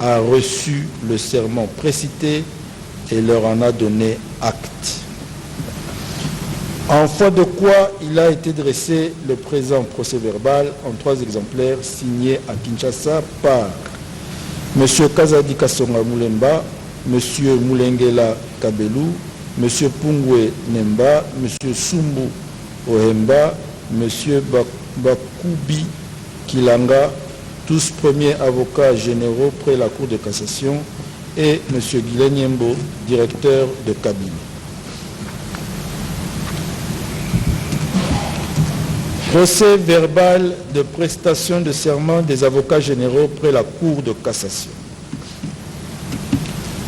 a reçu le serment précité et leur en a donné acte. En foi de quoi il a été dressé le présent procès-verbal en 3 exemplaires signés à Kinshasa par M. Kazadi Kasonga Moulemba, M. Moulengela Kabelou, M. Pungwe Nemba, M. Sumbu Ohemba, M. Bakubi Kilanga, tous premiers avocats généraux près la Cour de cassation, et M. Guilanyembo, directeur de cabinet. Procès verbal de prestation de serment des avocats généraux près la Cour de cassation.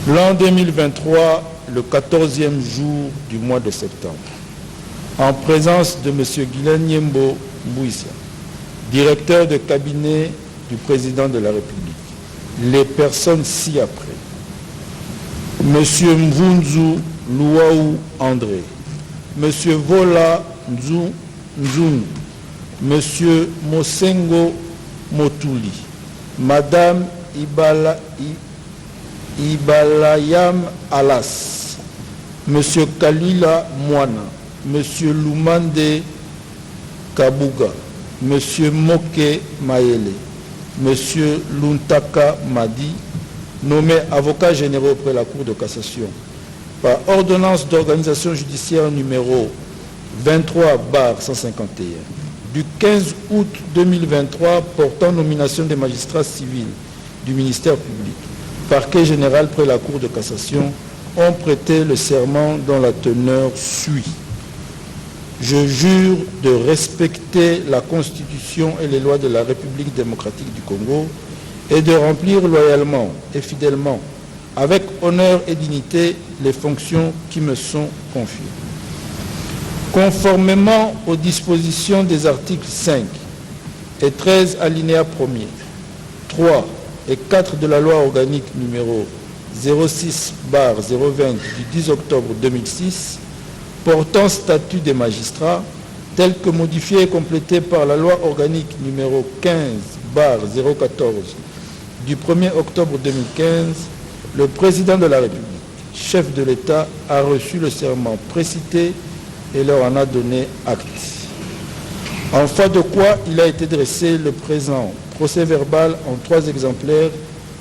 L'an 2023, le 14e jour du mois de septembre, en présence de M. Guilanyembo Mbouizia, directeur de cabinet du président de la République, les personnes ci-après: M. Mvunzu Louaou André, M. Vola Nzunu, M. Mosengo Motuli, Mme Ibalayam Alas, M. Kalila Mwana, M. Lumande Kabuga, M. Moke Mayele, M. Luntaka Madi, nommés avocats généraux auprès de la Cour de cassation, par ordonnance d'organisation judiciaire numéro 23/151 du 15 août 2023 portant nomination des magistrats civils du ministère public, parquet général près la Cour de cassation, ont prêté le serment dont la teneur suit. Je jure de respecter la Constitution et les lois de la République démocratique du Congo et de remplir loyalement et fidèlement, avec honneur et dignité, les fonctions qui me sont confiées. Conformément aux dispositions des articles 5 et 13 alinéa 1er, 3 et 4 de la loi organique numéro 06/020 du 10 octobre 2006, portant statut des magistrats, tel que modifié et complété par la loi organique numéro 15/014 du 1er octobre 2015, le président de la République, chef de l'État, a reçu le serment précité et leur en a donné acte. En foi de quoi il a été dressé le présent procès-verbal en 3 exemplaires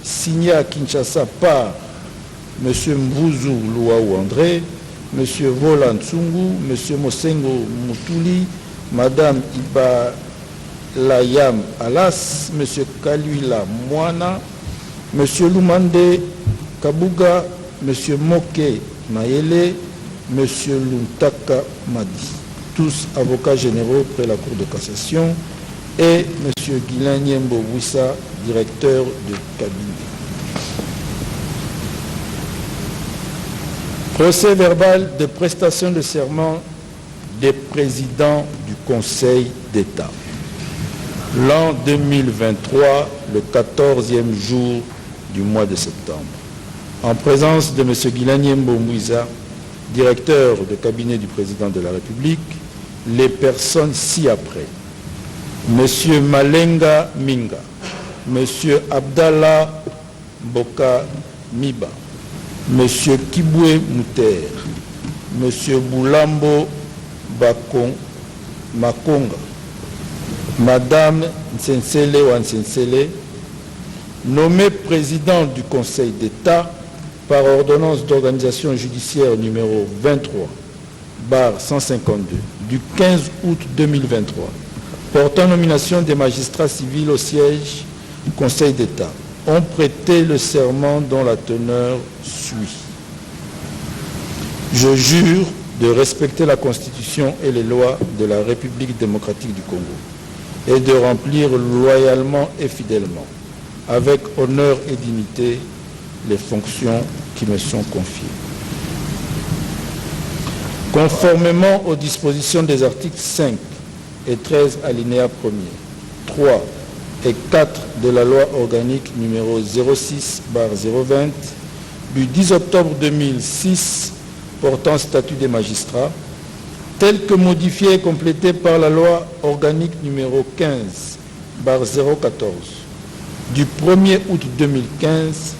signé à Kinshasa par M. Mvuzu Luau André, M. Vola Ntsungu, M. Mosengo Mutuli, Mme Ibalayam Alas, M. Kaluila Mwana, M. Lumande Kabuga, M. Moke Mayele, M. Luntaka Madi, tous avocats généraux près la Cour de cassation, et M. Guilain Niembo Wissa, directeur de cabinet. Procès verbal de prestation de serment des présidents du Conseil d'État. L'an 2023, le 14e jour du mois de septembre. En présence de M. Guilain Niembo Wissa, directeur de cabinet du président de la République, les personnes ci-après. M. Malenga Minga, M. Abdallah Boka Miba, M. Kibwe Mouter, M. Boulambo Makonga, Mme Nsensele Wansensele, nommé président du Conseil d'État par ordonnance d'organisation judiciaire numéro 23/152 du 15 août 2023, portant nomination des magistrats civils au siège Conseil d'État, ont prêté le serment dont la teneur suit. Je jure de respecter la Constitution et les lois de la République démocratique du Congo et de remplir loyalement et fidèlement, avec honneur et dignité, les fonctions qui me sont confiées. Conformément aux dispositions des articles 5 et 13 alinéa 1er, 3 et 4 de la loi organique numéro 06/020 du 10 octobre 2006 portant statut des magistrats, tel que modifié et complété par la loi organique numéro 15/014 du 1er août 2015,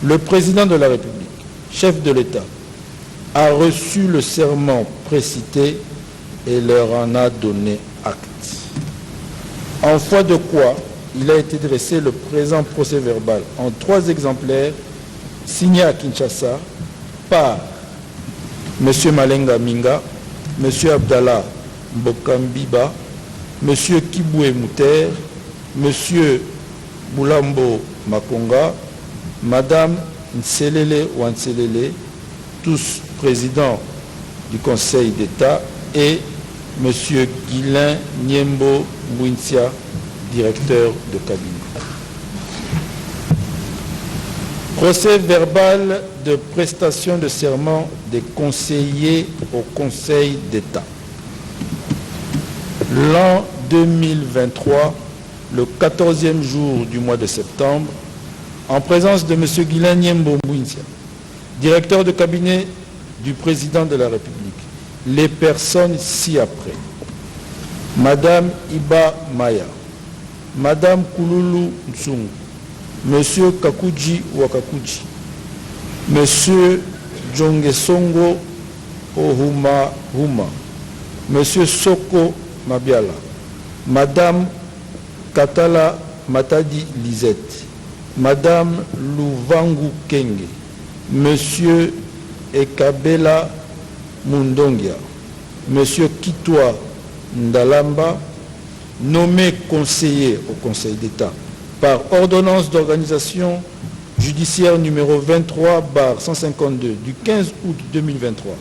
le président de la République, chef de l'État, a reçu le serment précité et leur en a donné acte. En foi de quoi il a été dressé le présent procès-verbal en 3 exemplaires signés à Kinshasa par M. Malenga Minga, M. Abdallah Mbokambiba, M. Kibwe Mouter, M. Boulambo Makonga, Mme Nselele Wanselele, tous présidents du Conseil d'État, et M. Guilain Niembo Wissa, directeur de cabinet. Procès verbal de prestation de serment des conseillers au Conseil d'État. L'an 2023, le 14e jour du mois de septembre, en présence de M. Guilain Niembo Wissa, directeur de cabinet du président de la République, les personnes ci-après. Madame Iba Maya, Madame Kululu Ntsungu, Monsieur Kakuji Wakakuji, Monsieur Jongesongo Ohuma Huma, Monsieur Soko Mabiala, Madame Katala Matadi Lisette, Madame Louvangu Kenge, Monsieur Ekabela Mundongia, Monsieur Kitwa Ndalamba, nommé conseiller au Conseil d'État par ordonnance d'organisation judiciaire numéro 23/152 du 15 août 2023,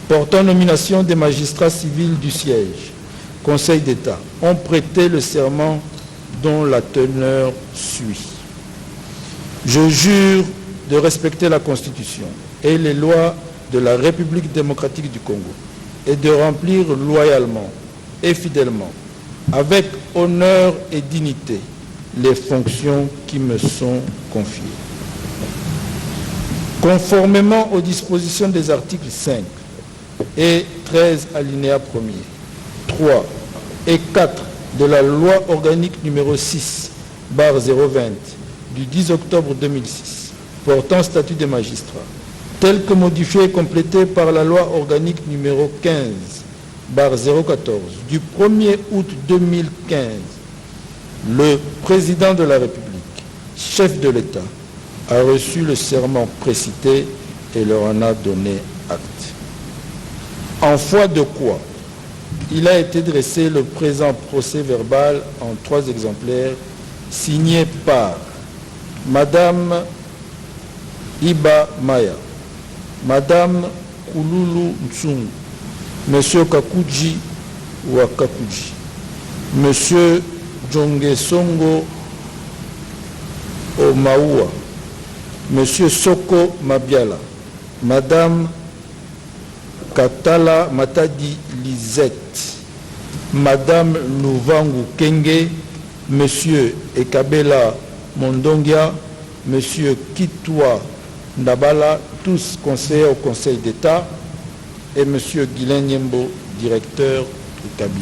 portant nomination des magistrats civils du siège Conseil d'État, ont prêté le serment dont la teneur suit. Je jure de respecter la Constitution et les lois de la République démocratique du Congo et de remplir loyalement et fidèlement, avec honneur et dignité, les fonctions qui me sont confiées. Conformément aux dispositions des articles 5 et 13 alinéa 1er, 3 et 4 de la loi organique numéro 6/020 du 10 octobre 2006 portant statut des magistrats, tel que modifié et complété par la loi organique numéro 014 du 1er août 2015, le président de la République, chef de l'État, a reçu le serment précité et leur en a donné acte. En foi de quoi, il a été dressé le présent procès verbal en 3 exemplaires signés par Madame Iba Maya, Madame Kululu Ntsung, Monsieur Kakuji Wakakuji, Monsieur Jongesongo Omaoua, Monsieur Soko Mabiala, Madame Katala Matadi Lisette, Madame Louvangu Kenge, Monsieur Ekabela Mondongia, Monsieur Kitwa Ndabala, tous conseillers au Conseil d'État, et Monsieur Guilain Niembo, directeur du cabinet.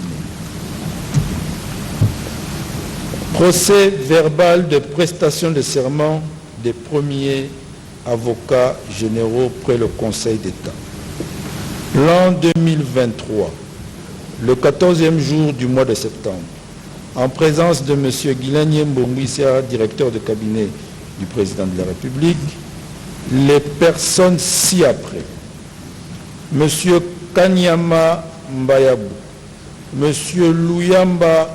Procès verbal de prestation de serment des premiers avocats généraux près le Conseil d'État. L'an 2023, le 14e jour du mois de septembre, en présence de M. Guilain Niembo Ngwisia, directeur de cabinet du président de la République, les personnes ci-après: M. Kanyama Mbayabu, M. Luyamba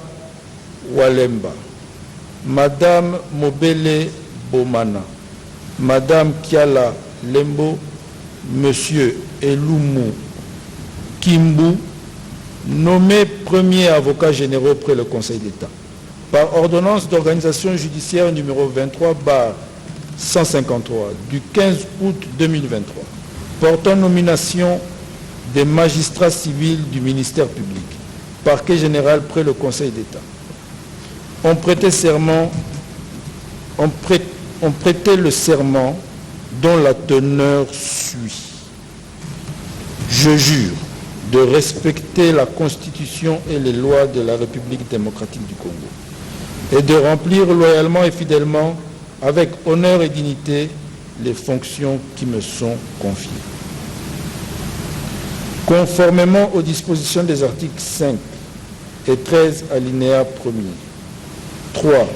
Walemba, Madame Mobele Bomana, Madame Kiala Lembo, M. Elumu Kimbu, nommés premiers avocats généraux près le Conseil d'État, par ordonnance d'organisation judiciaire numéro 23/153 du 15 août 2023, portant nomination des magistrats civils du ministère public, parquet général près le Conseil d'État, ont prêté le serment dont la teneur suit. Je jure de respecter la Constitution et les lois de la République démocratique du Congo et de remplir loyalement et fidèlement, avec honneur et dignité, les fonctions qui me sont confiées. Conformément aux dispositions des articles 5 et 13 alinéa 1er, 3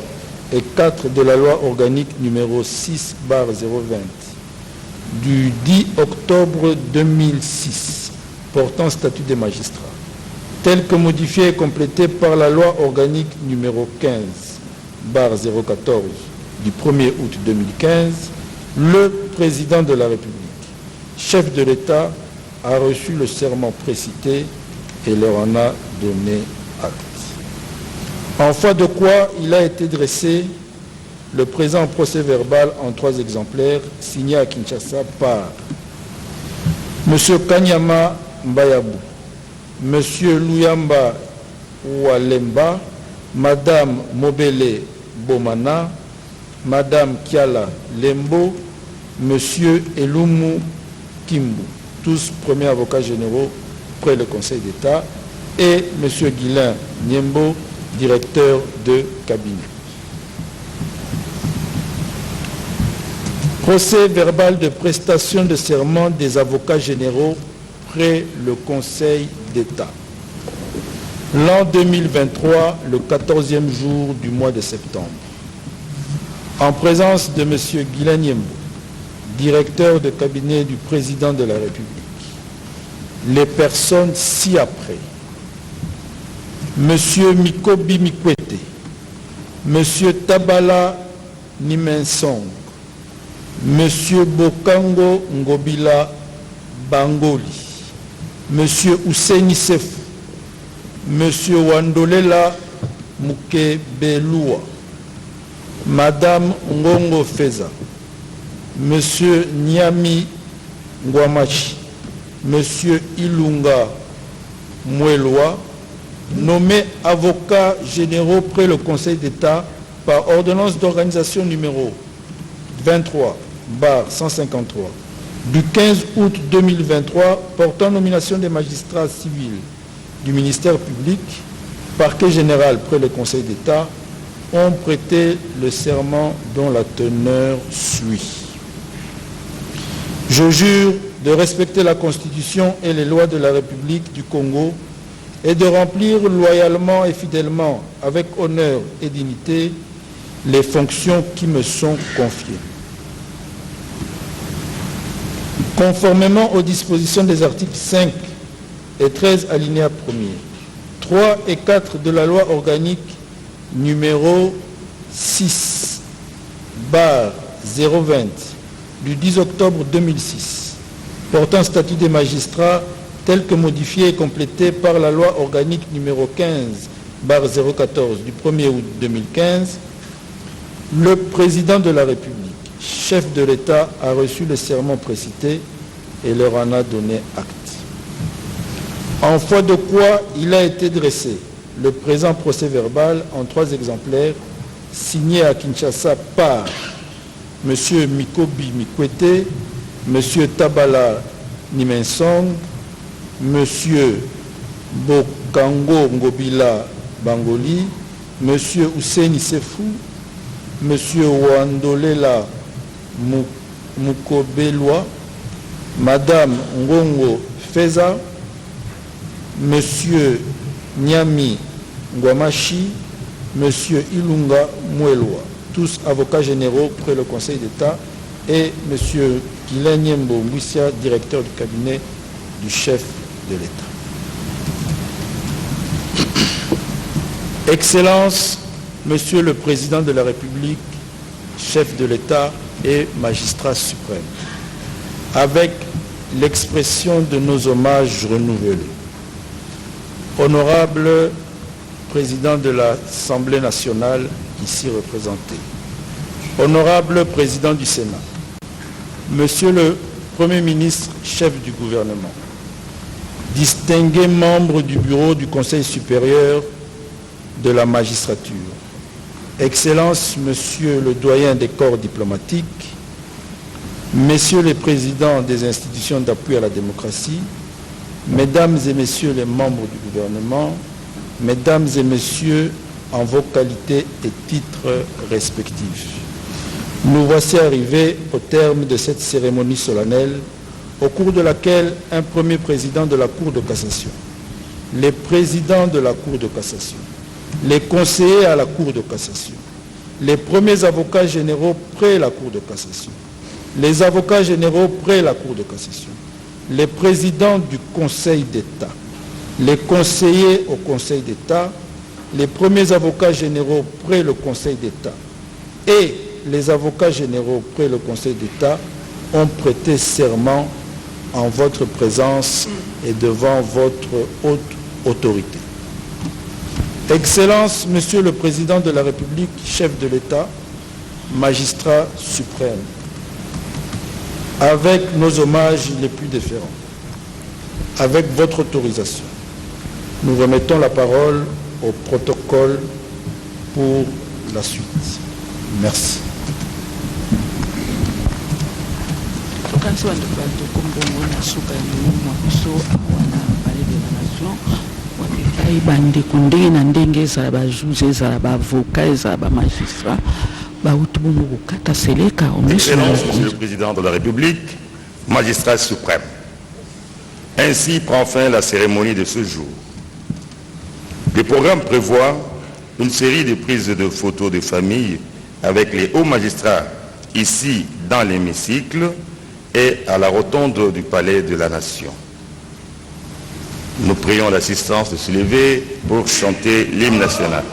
et 4 de la loi organique numéro 6/020 du 10 octobre 2006 portant statut des magistrats, tel que modifié et complété par la loi organique numéro 15/014 du 1er août 2015, le président de la République, chef de l'État, a reçu le serment précité et leur en a donné acte. En foi de quoi, il a été dressé le présent procès verbal en 3 exemplaires signés à Kinshasa par M. Kanyama Mbayabu, M. Luyamba Walemba, Madame Mobele Bomana, Madame Kiala Lembo, M. Elumu Kimbu, tous premiers avocats généraux près le Conseil d'État, et M. Guilain Niembo, directeur de cabinet. Procès verbal de prestation de serment des avocats généraux près le Conseil d'État. L'an 2023, le 14e jour du mois de septembre. En présence de M. Guilain Niembo, directeur de cabinet du président de la République, les personnes ci-après: M. Mikobi Mikwete, M. Tabala Nimensong, M. Bokango Ngobila Bangoli, M. Ouseni Sefu, M. Wandolela Mukebelua, Madame Ngongo Feza, M. Niami Ngwamachi, M. Ilunga Moueloa, nommés avocats généraux près le Conseil d'État par ordonnance d'organisation numéro 23/153 du 15 août 2023 portant nomination des magistrats civils du ministère public, parquet général près le Conseil d'État, ont prêté le serment dont la teneur suit. Je jure de respecter la Constitution et les lois de la République du Congo et de remplir loyalement et fidèlement, avec honneur et dignité, les fonctions qui me sont confiées. Conformément aux dispositions des articles 5 et 13 alinéa 1er, 3 et 4 de la loi organique numéro 6/020 du 10 octobre 2006 portant statut des magistrats tel que modifié et complété par la loi organique numéro 15/014 du 1er août 2015, le président de la République, chef de l'État, a reçu le serment précité et leur en a donné acte. En foi de quoi il a été dressé le présent procès-verbal en 3 exemplaires, signé à Kinshasa par M. Mikobi Mikwete, M. Tabala Nimensong, M. Bokango Ngobila Bangoli, M. Hussein Sefou, M. Wandolela Mukobelwa, Madame Ngongo Feza, M. Nyami Ngwamashi, M. Ilunga Mouelwa, tous avocats généraux près le Conseil d'État, et M. Kilanyembo Mouissia, directeur du cabinet du chef de l'État. Excellences, Monsieur le Président de la République, chef de l'État et magistrat suprême, avec l'expression de nos hommages renouvelés, honorable Président de l'Assemblée nationale ici représenté, honorable Président du Sénat, Monsieur le Premier ministre, chef du gouvernement, distingués membres du bureau du Conseil supérieur de la magistrature, Excellences, Monsieur le doyen des corps diplomatiques, Messieurs les présidents des institutions d'appui à la démocratie, Mesdames et Messieurs les membres du gouvernement, Mesdames et Messieurs en vos qualités et titres respectifs. Nous voici arrivés au terme de cette cérémonie solennelle, au cours de laquelle un premier président de la Cour de cassation, les présidents de la Cour de cassation, les conseillers à la Cour de cassation, les premiers avocats généraux près la Cour de cassation, les avocats généraux près la Cour de cassation, les présidents du Conseil d'État, les conseillers au Conseil d'État, les premiers avocats généraux près le Conseil d'État et les avocats généraux près le Conseil d'État ont prêté serment en votre présence et devant votre haute autorité. Excellences, Monsieur le Président de la République, chef de l'État, magistrat suprême, avec nos hommages les plus déférents, avec votre autorisation, nous remettons la parole au protocole pour la suite. Merci. Excellence, Monsieur le Président de la République, magistrat suprême. Ainsi prend fin la cérémonie de ce jour. Le programme prévoit une série de prises de photos de famille avec les hauts magistrats ici dans l'hémicycle et à la rotonde du Palais de la Nation. Nous prions l'assistance de se lever pour chanter l'hymne national.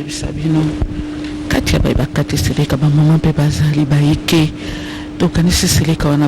toyebisa bino kati ya bayeba kati seleka bamama mpe bazali bayike tokanisi seleka wana